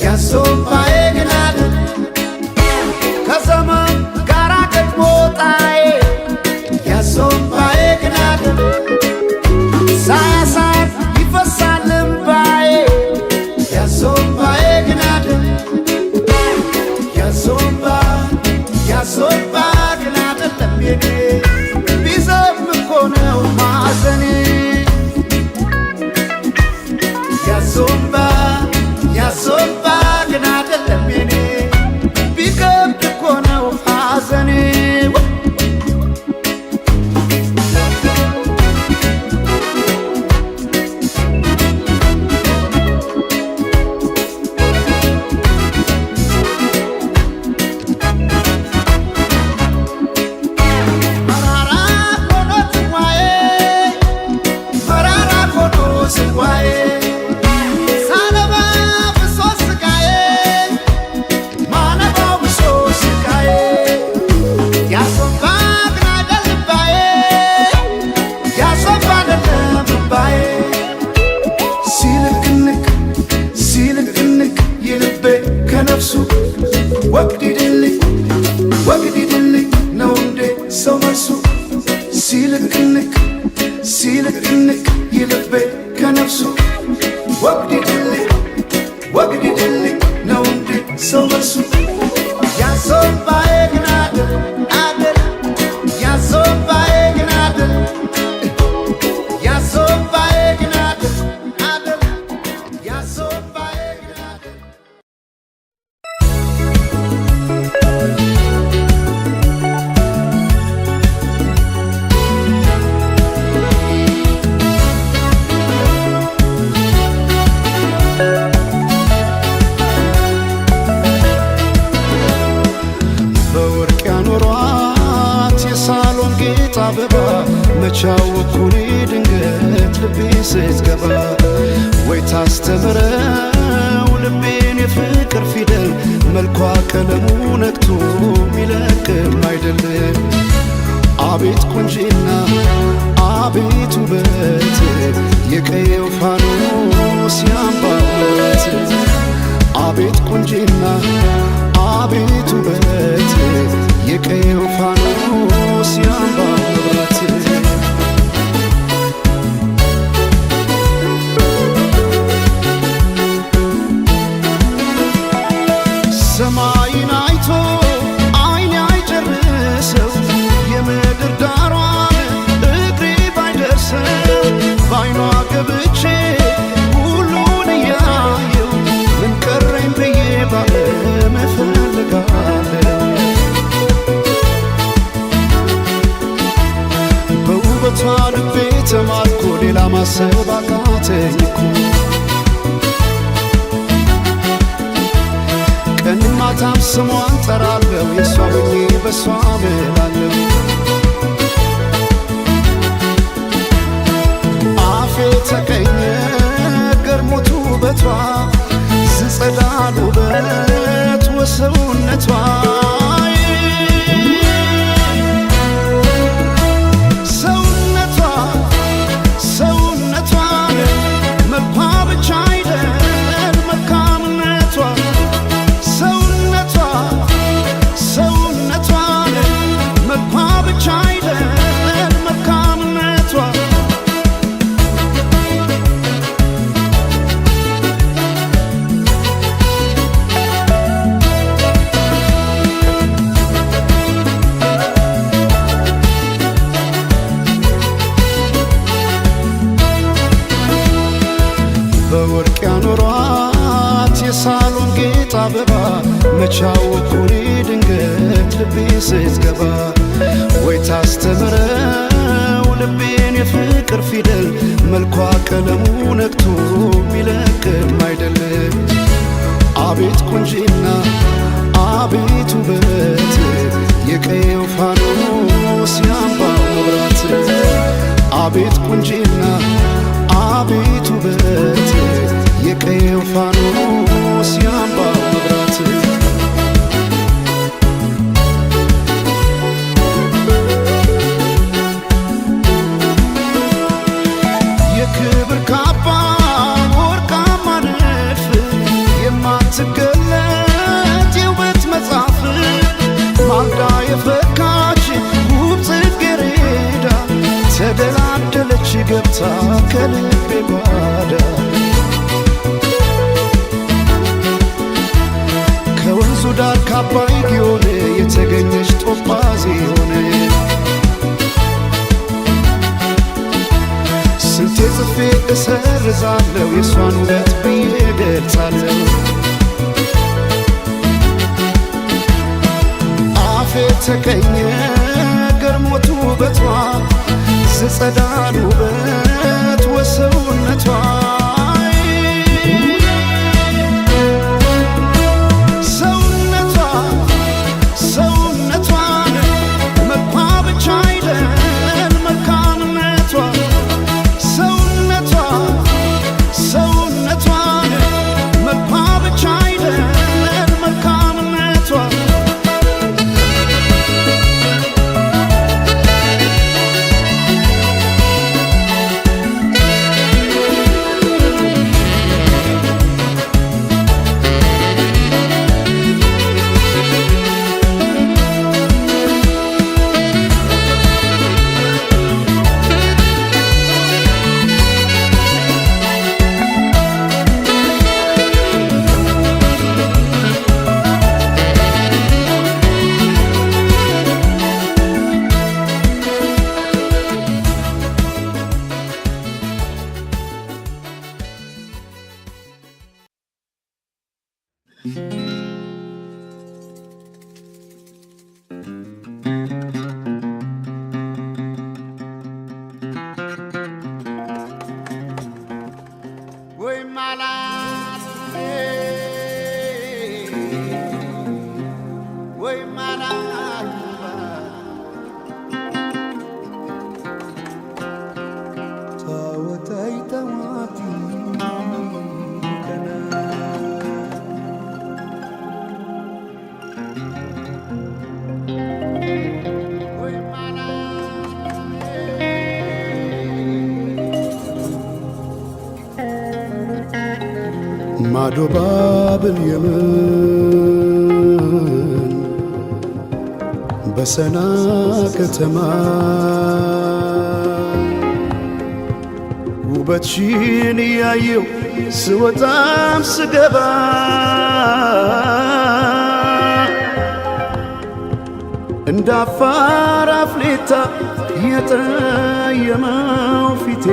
ያሶባዬ ግን አደል ከዘመን ጋራ ገጥሞ ጣዬ ያሶባዬ ግን አደል ሳያሳር ይፈሳል እምባዬ ያሶባዬ ግን አደል ያሶባ ያሶባ ግን አደለም የኔ ነው ማዘኔ ያሶባ ያሶባ ግን አደለም የኔ ቢከብድ እኮ ነው ሐዘኔ ከነፍሱ ወግዲድልኝ ወግዲድልኝ ነው እንዴ ሰው መልሱ ሲልክንክ ሲልክንክ ይልቤ ከነፍሱ ወግዲድልኝ ወግዲድልኝ ነው እንዴ ሰው መልሱ ያሶባዬ ግን አደል አደል ያሶባዬ ግን አደል ያሶባዬ ግን አደል አደል ያሶባዬ ግን አደል አበባ መቻወኩኔ ድንገት ልቤ ስትገባ ወይ ታስተምረው ልቤን የፍቅር ፊደል መልኳ ቀለሙ ነክቶ ሚለቅም አይደለም አቤት ቁንጂና አቤት ውበት የቀየው ፋኖስ ያምባበት አቤት ቁንጂና አቤት ውበት የቀየው ፋኖስ ያምባበት ሰማይን አይቶ አይኔ አይጨርሰው የምድር ዳሯን እግሬ ባይደርሰው ባይኗ ገብቼ ሁሉን እያየው ምን ቀረኝ ብዬ ባለም እፈልጋለሁ በውበቷ ልቤ ተማርኮ ሌላ ማሰብ አቃተኝ እኮ ቀንም ማታም ስሟን ጠራለሁ የሷ ሆኜ በሷ እምላለሁ አፌ ተቀኘ ገርሞት ውበቷ ዝጸዳል ውበት ወሰውነቷ አበባ መቻወኩኔ ድንገት ልቤ ስትገባ ወይ ታስተምረው ልቤን የፍቅር ፊደል መልኳ ቀለሙ ነግቶ ሚለቅም አይደለም። አቤት ቁንጂና አቤት ውበት የቀየው ፋኖስ ያምባው መብራት አቤት ቁንጂና አቤት ውበት የቀየው ፋኖስ ያምባው መብራት የክብር ካባ ወርቃማ ንድፍ የማትገለጥ የውበት መጽሐፍ ማልዳ የፈካች ውብ ጽጌረዳ ተደላደለች ገብታ ከልቤ ጓዳ ከወንዙ ዳር ካባይ ጊዮን የተገኘች ጦጳዝ ሆነ ስንቴ ጽፌ እሰርዛለሁ የሷን ውበት ብዬ ገልጻለሁ አፌ ተቀኘ ገርሞት ውበቷ ስጸዳል ውበት ወሰውነቷ ሰውነቷን መልኳ ብቻ አይደል መልካምነቷ ሰውነቷን መልኳ ብቻ አይደል መልካምነቷ ማዶ ባብል የመን በሰና ከተማ ውበትሽን እያየው ስወጣም ስገባ እንደ አፋር አፍሌታ የጠየመው ፊቴ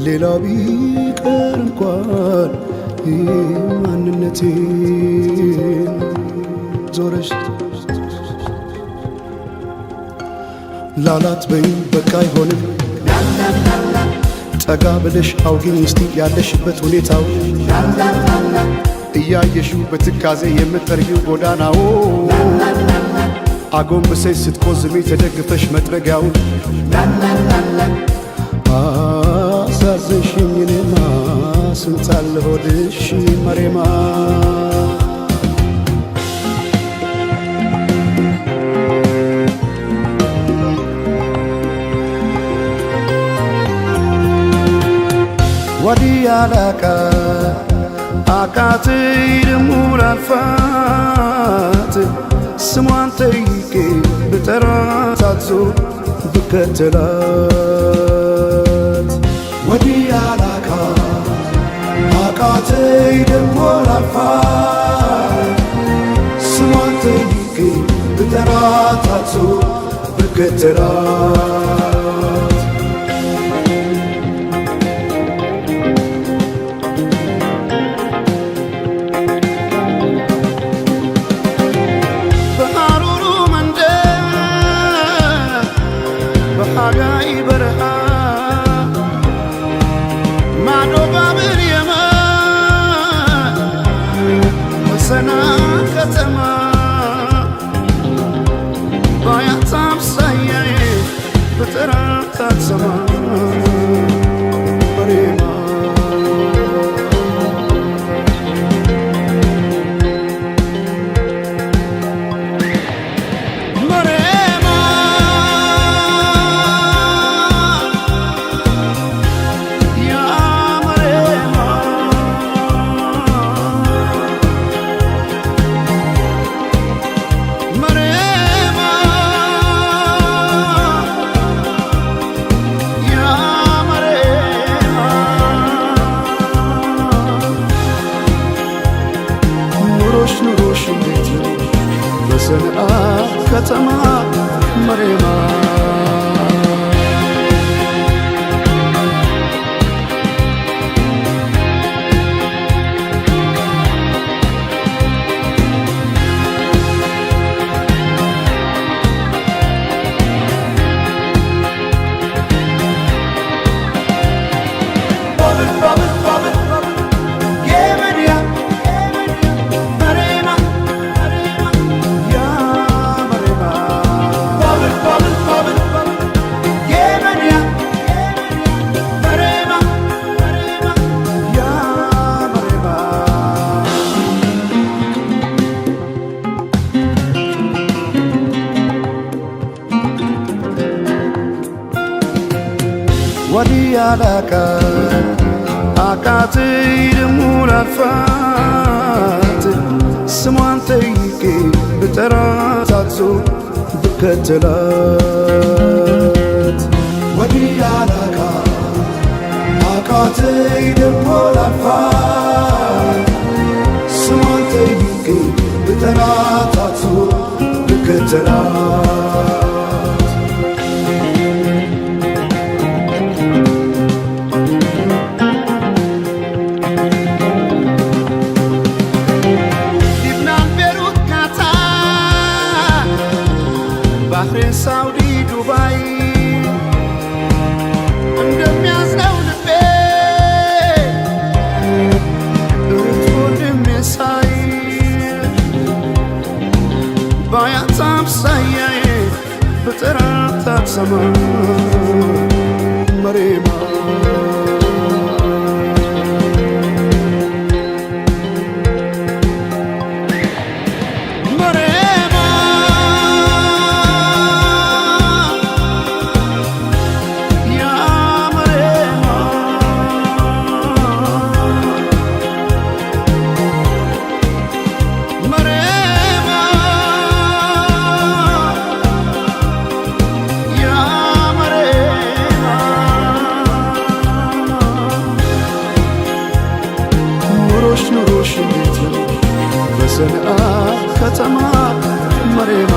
ሌላ ቢቀር እንኳን ማንነቴን ዞረሽ ላላት በይ በቃ አይሆንም ጠጋ ብለሽ አውጊኝ እስቲ ያለሽበት ሁኔታው እያየሽው በትካዜ የምትጠርጊው ጎዳናው አጎንብሰሽ ስትቆዝሚ ተደግፈሽ መጥረጊያውን አሳዘንሽኝ እኔማ ስንታለ ሆድሽ መሬማ ወዲያ ላቃ አቃተኝ ደሞ ላልፋት ስሟን ጠይቄ ብጠራት አትዞር ብከተላት ወዲያ ላቃ አቃተኝ ደሞ ላልፋት ስሟን ጠይቄ ብጠራት አትዞር ብከተላት ኑሮሽ እንዴት ነው በሰንዓ ከተማ መሬማ ወዲያላካ አቃተይ ደሞ ላልፋት ስሟን ጠይቄ ብጠራት አዞ ብከተላት ወዲያላካ አቃተይ ደሞ ላልፋት ስሟን ጠይቄ ብጠራት አዞ ብከተላት ባህሬን ሳውዲ ዱባይ እንደሚያዝነው ልቤ እህት ወንድሜ ሳይ ባያት አምሳያዬ ብጠራት አትሰማ መሬማ ኑሮሽ እንዴት ነው በሰንዓ ከተማ መሬማ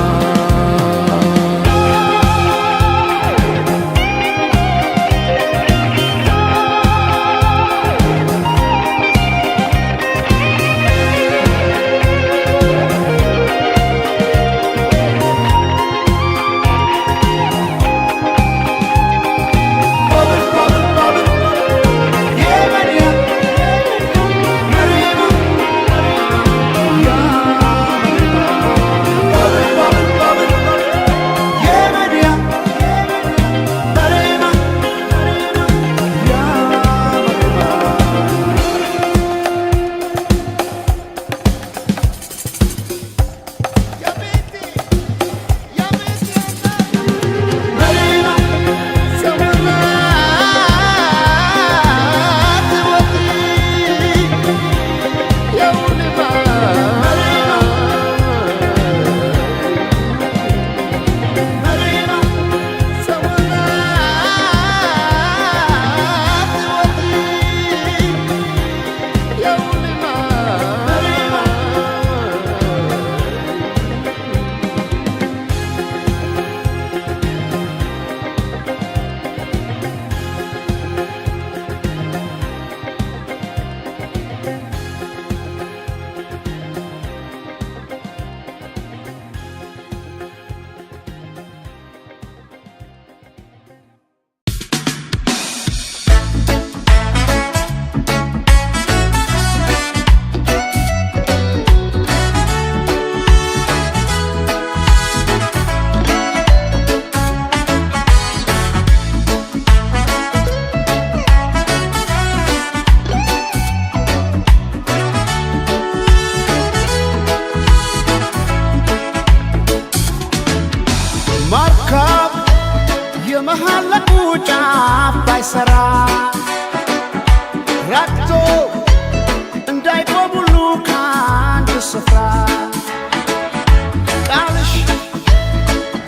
የመሃለቁ ጫፍ ባይሰራ ረግቶ እንዳይቆም ሁሉ ከአንድ ስፍራ ቃልሽ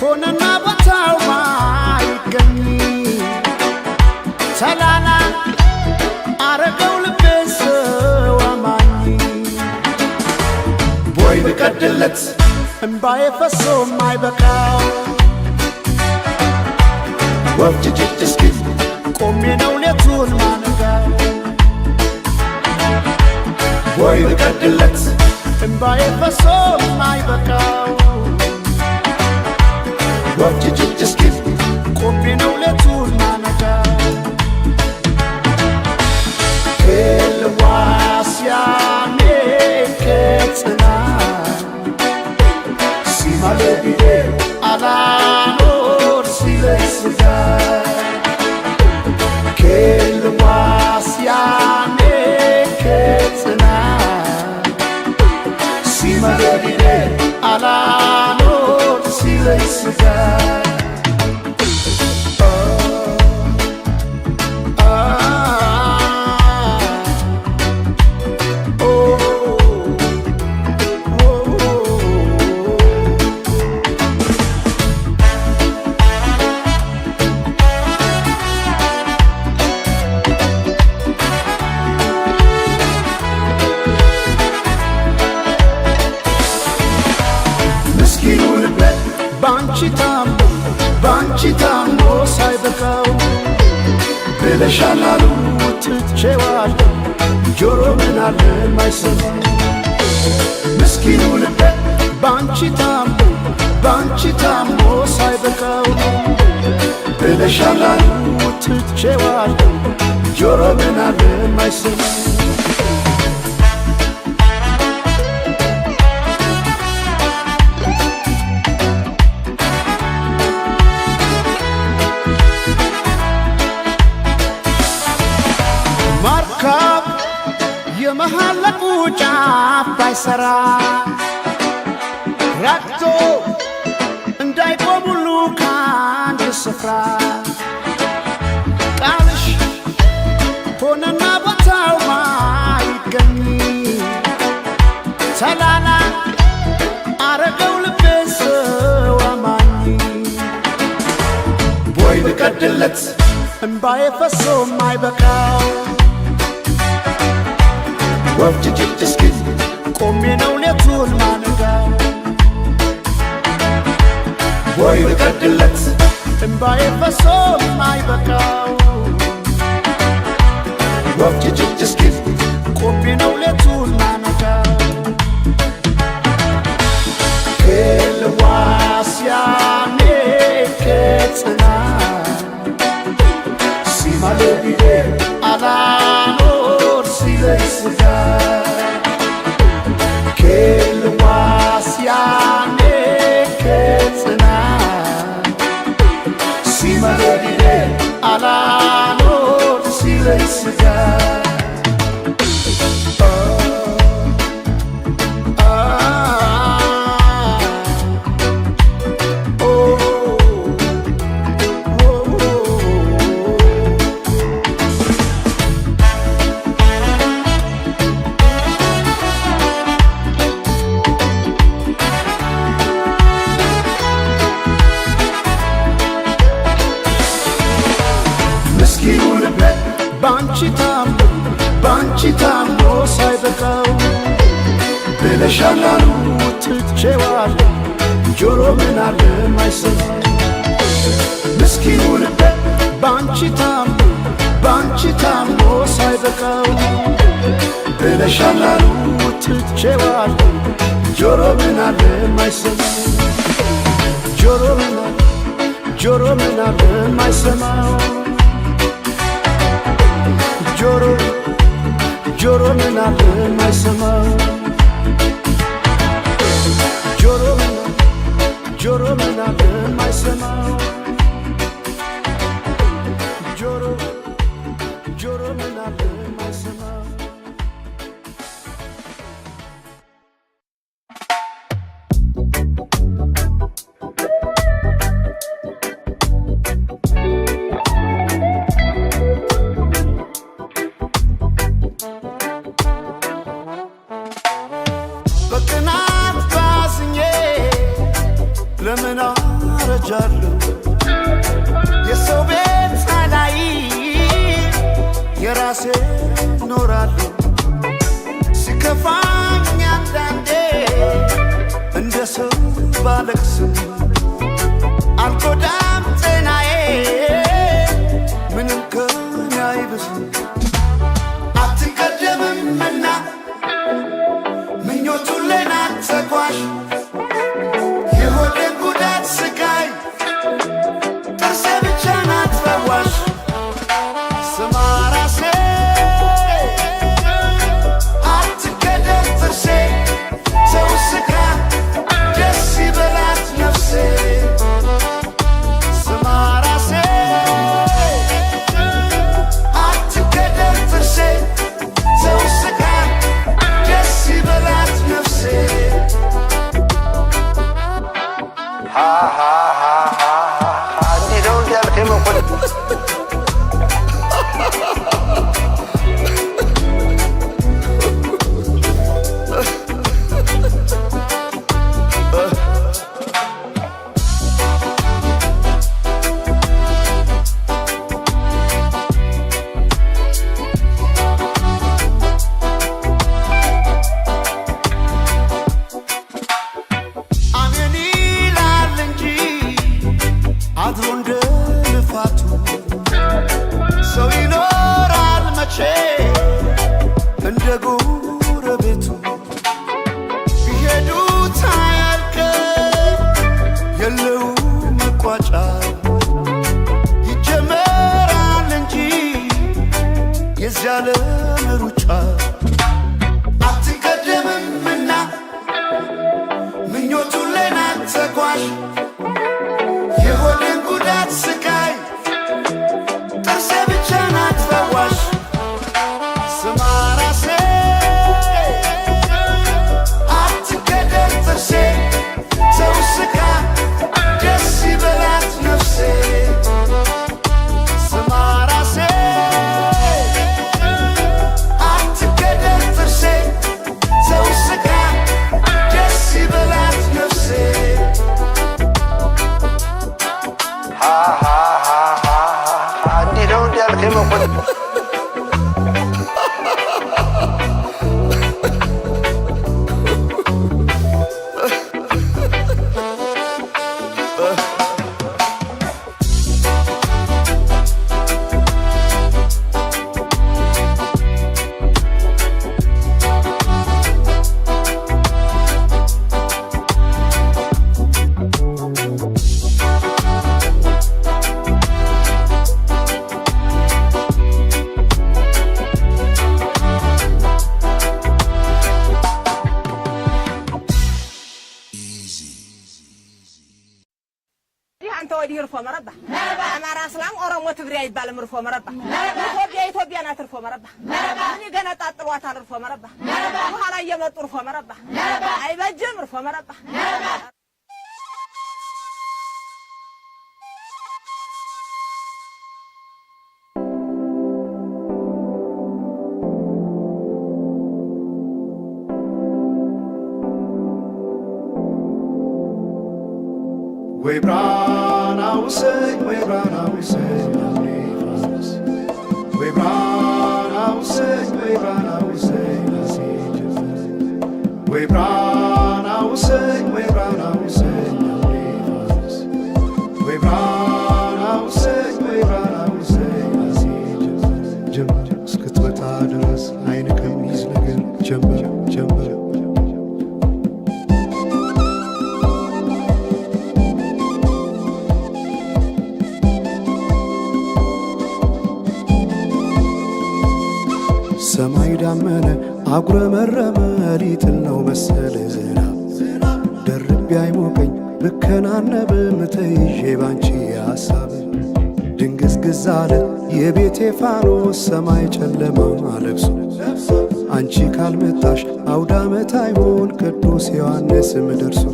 ሆነና ቦታው ባይገኝ ሰላላ አረገው ልቤን ሰው አማኝ እምባዬ ፈሶ ማይበቃው ወፍጅጅት እስኪል ቆሜ ነው ሌቱን ማነጋው ወይ ልቀድለት እምባዬ ፈሶ ማይበቃው ወፍጅጅት እስኪል ቆሜ ነው ሌቱን ማነጋው ኤልዋስያኔ ከጽና ሲማለቢዴ አላኖር ሲለኝ ስጋ ኬልዋስያኔ ከጽና ሲማለቢዴ አላኖር ሲለኝ ስጋ ባንቺ ታሞ ሳይበቃው ብለሻላሉ ትቼዋለሁ ጆሮ ምን አለ ማይሰማ ምስኪኑ ልቤ ባንቺ ታሞ ሳይበቃው ብለሻላሉ ትቼዋለሁ ጆሮ ምን አለ ማይሰማ ማርከብ የመሃለቁ ጫፍ ባይሰራ ረግቶ እንዳይቆም ሁሉ ከአንድ ስፍራ ቃልሽ ሆነና ቦታው ማይገኝ ተላላ አረገው ልቤን ሰው አማኝ ወይ ልቀድለት እምባዬ ፈሶ ማይበቃው ወፍጅጅት እስኪል ቆሜ ነው ሌቱን ማነጋው ወይ ልቀድለት እምባዬ ፈሶ ማይበቃው ወፍጅጅት እስኪል ቆሜ ነው ሌቱን ማነጋው ኤልዋስያኔ ከጽና ሲማለቢዴ አላኖር ሲለኝ ስጋ ኬልዋስያኔ ከጽና ሲማለቢዴ አላኖር ሲለኝ ስጋ ምስኪኑ ልቤ ባንቺ ታሞ ሳይበቃው ብለሻላሉ ትቼዋለሁ ጆሮ ምን አለ ማይሰማ ምስኪኑ ልቤ ባንቺ ታሞ ሳይበቃው ብለሻላሉ ትቼዋለሁ ጆሮ ምን አለ ማይሰማ ጆሮ ምን አለ ማይሰማው ጆሮ ምን አለ ማይሰማው ጆሮ ምን አለ ማይሰማው ጆሮ ምን አለ ማይሰማው በቅናት ባዝኜ ለምን አረጃለሁ የሰው ቤት ሳላይ የራሴ ኖራለሁ ሲከፋኝ አንዳንዴ እንደ ሰው ወዲህ እርፎ መረባ አማራ እስላም ኦሮሞ ትግሬ አይባልም እርፎ መረባ ኢትዮጵያ ናት እርፎ መረባ እኔ ገና ጣጥሏታል እርፎ መረባ በኋላ እየመጡ እርፎ መረባ አይበጅም እርፎ መረባ ወይ ብራናውሰኝ ወይ ብራናውሰኝ አብሬፋስ ወይ ብራናውሰኝ ወይ ብራናውሰኝ ወይ ብራናውሰኝ ወይ ብራናውሰኝ አብሬፋስ ወይ ብራናውሰኝ ወይ ብራናውሰኝ ጀምር እስክትወጣ ድረስ አይን ከሚይዝ ነገር ጀምር ጀምር ሰማይ ዳመነ አጉረመረመ ሊጥል ነው መሰለ ዝናብ ደርቤ አይሞቀኝ ብከናነብ ምተይዤ ባንቺ ሐሳብ ድንግዝግዝ አለ የቤቴ ፋኖስ ሰማይ ጨለማ ለብሶ አንቺ ካልመጣሽ አውደ ዓመት አይሆን ቅዱስ ዮሐንስም ደርሶ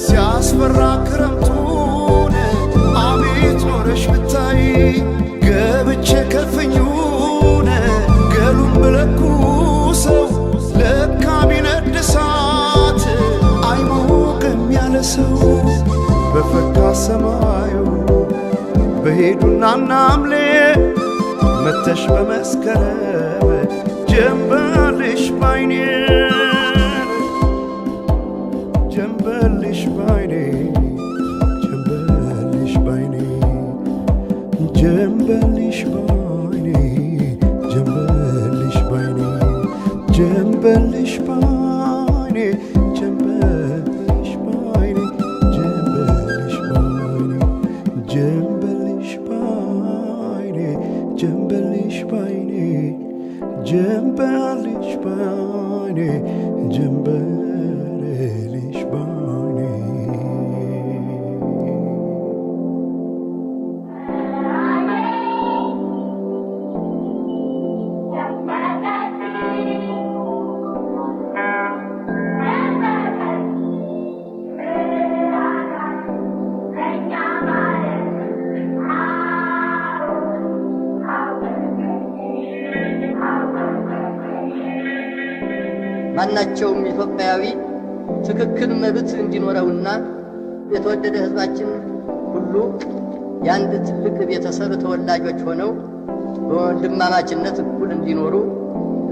ሲያስፈራ ክረምቱን አቤት ኖረሽ ብታይ ገብቼ ከፍኙን ገሉን ብለኩ ሰው ለካ ቢነድ እሳት አይሞቅም ያለ ሰው በፈካ ሰማዩ በሄዱና ናምሌ መተሽ በመስከረም ጀንበልሽ ባይኔ ጀንበልሽ ባይኔ ጀንበልሽ ባይኔ ጀንበልሽ ባይኔ ጀንበልሽ ባይኔ ጀንበልሽ ባይኔ ጀንበልሽ ባይኔ ጀንበልሽ ባይኔ ጀንበልሽ ባይኔ ጀንበልሽ ባይኔ ጀንበልሽ ባይኔ ጀንበልሽ ባይኔ ማናቸውም ኢትዮጵያዊ ትክክል መብት እንዲኖረውና የተወደደ ሕዝባችን ሁሉ የአንድ ትልቅ ቤተሰብ ተወላጆች ሆነው በወንድማማችነት እኩል እንዲኖሩ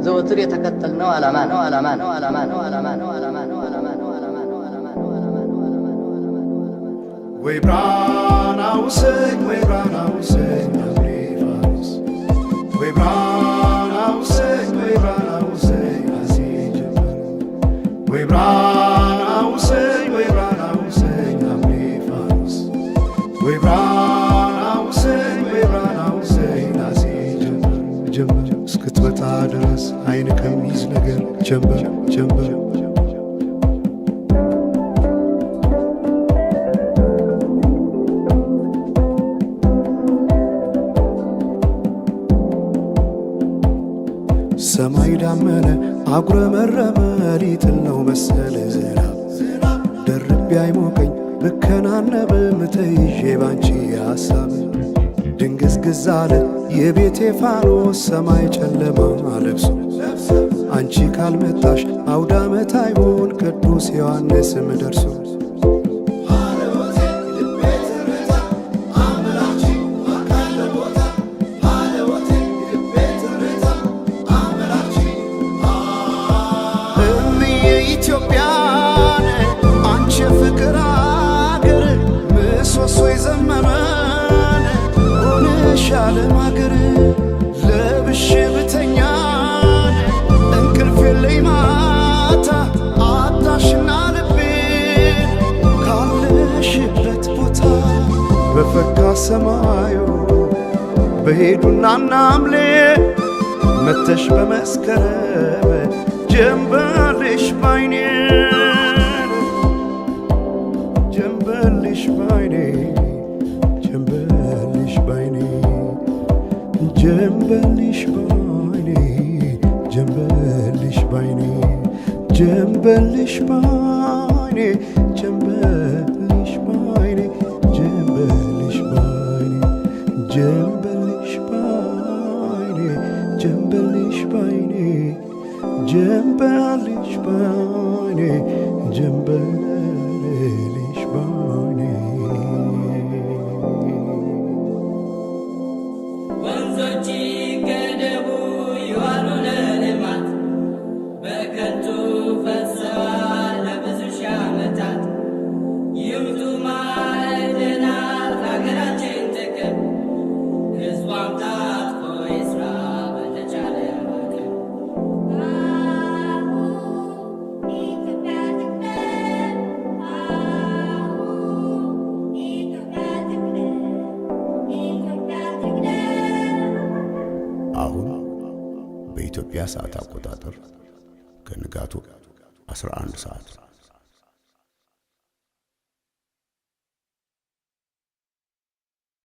ዘወትር የተከተልነው ዓላማ ነው ዓላማ ነው ዓላማ ነው ዓላማ ነው ዓላማ ነው ዓላማ ነው ዓላማ ነው ዓላማ ነው ዓላማ ነው ዓላማ ነው ዓላማ ነው ዓላማ ነው ወይ ብራናውሰኝ ወይ ብራናውሰኝ አብሬፋስ ወይ ብራናውሰኝ ወይ ብራናውሰኝ ወይ ብራናውሰኝ ወይ ብራናውሰኝ አብሬፋስ ወይ ብራናውሰኝ ወይ ብራናውሰኝ ናሴ ጀምር እስክትወጣ ድረስ አይን ከሚይዝ ነገር ጀምር ጀምር ሰማይ ዳመነ አጉረመረመ ሊጥል ነው መሰለ ዝናብ ደርቤ አይሞቀኝ ብከናነብ ምተይዤ ባንቺ ሐሳብ ድንግዝግዝ አለ የቤቴ ፋኖስ ሰማይ ጨለማ ለብሶ አንቺ ካልመጣሽ አውደ ዓመት አይሆን ቅዱስ ዮሐንስም ደርሶ ኢትዮጵያን አንቺ ፍቅር አገር ምሰሶ የዘመመን ሆነሽ ዓለም አገር ለብሼ ብተኛን እንቅልፍ የለኝ ማታ አጣሽና ልቤን ካለሽበት በሰማዩ በሄዱና ናምሌ መተሽ በመስከረም ጀንበልሽ ባይኔ ጀንበልሽ ባይኔ ጀንበልሽ ባይኔ ጀንበልሽ ባይኔ ጀንበልሽ ባይኔ ጀንበልሽ ባይኔ ጀንበልሽ ባይኔ ጀንበልሽ ባይኔ ጀንበልሽ ባይኔ ጀንበልሽ ባይኔ ጀንበልሽ ባይኔ ጀንበልሽ ባይኔ ወንዞች ገደቡ ይዋሉ ለልማት በከንቱ ፈሰዋል ለብዙ ሺህ ዓመታት። ይምጡ ማዕድናት ለሀገራችን ጥቅም ሕዝቧም ታጥቆ ይስራ በተቻለ አቅም። አሁን በኢትዮጵያ ሰዓት አቆጣጠር ከንጋቱ 11 ሰዓት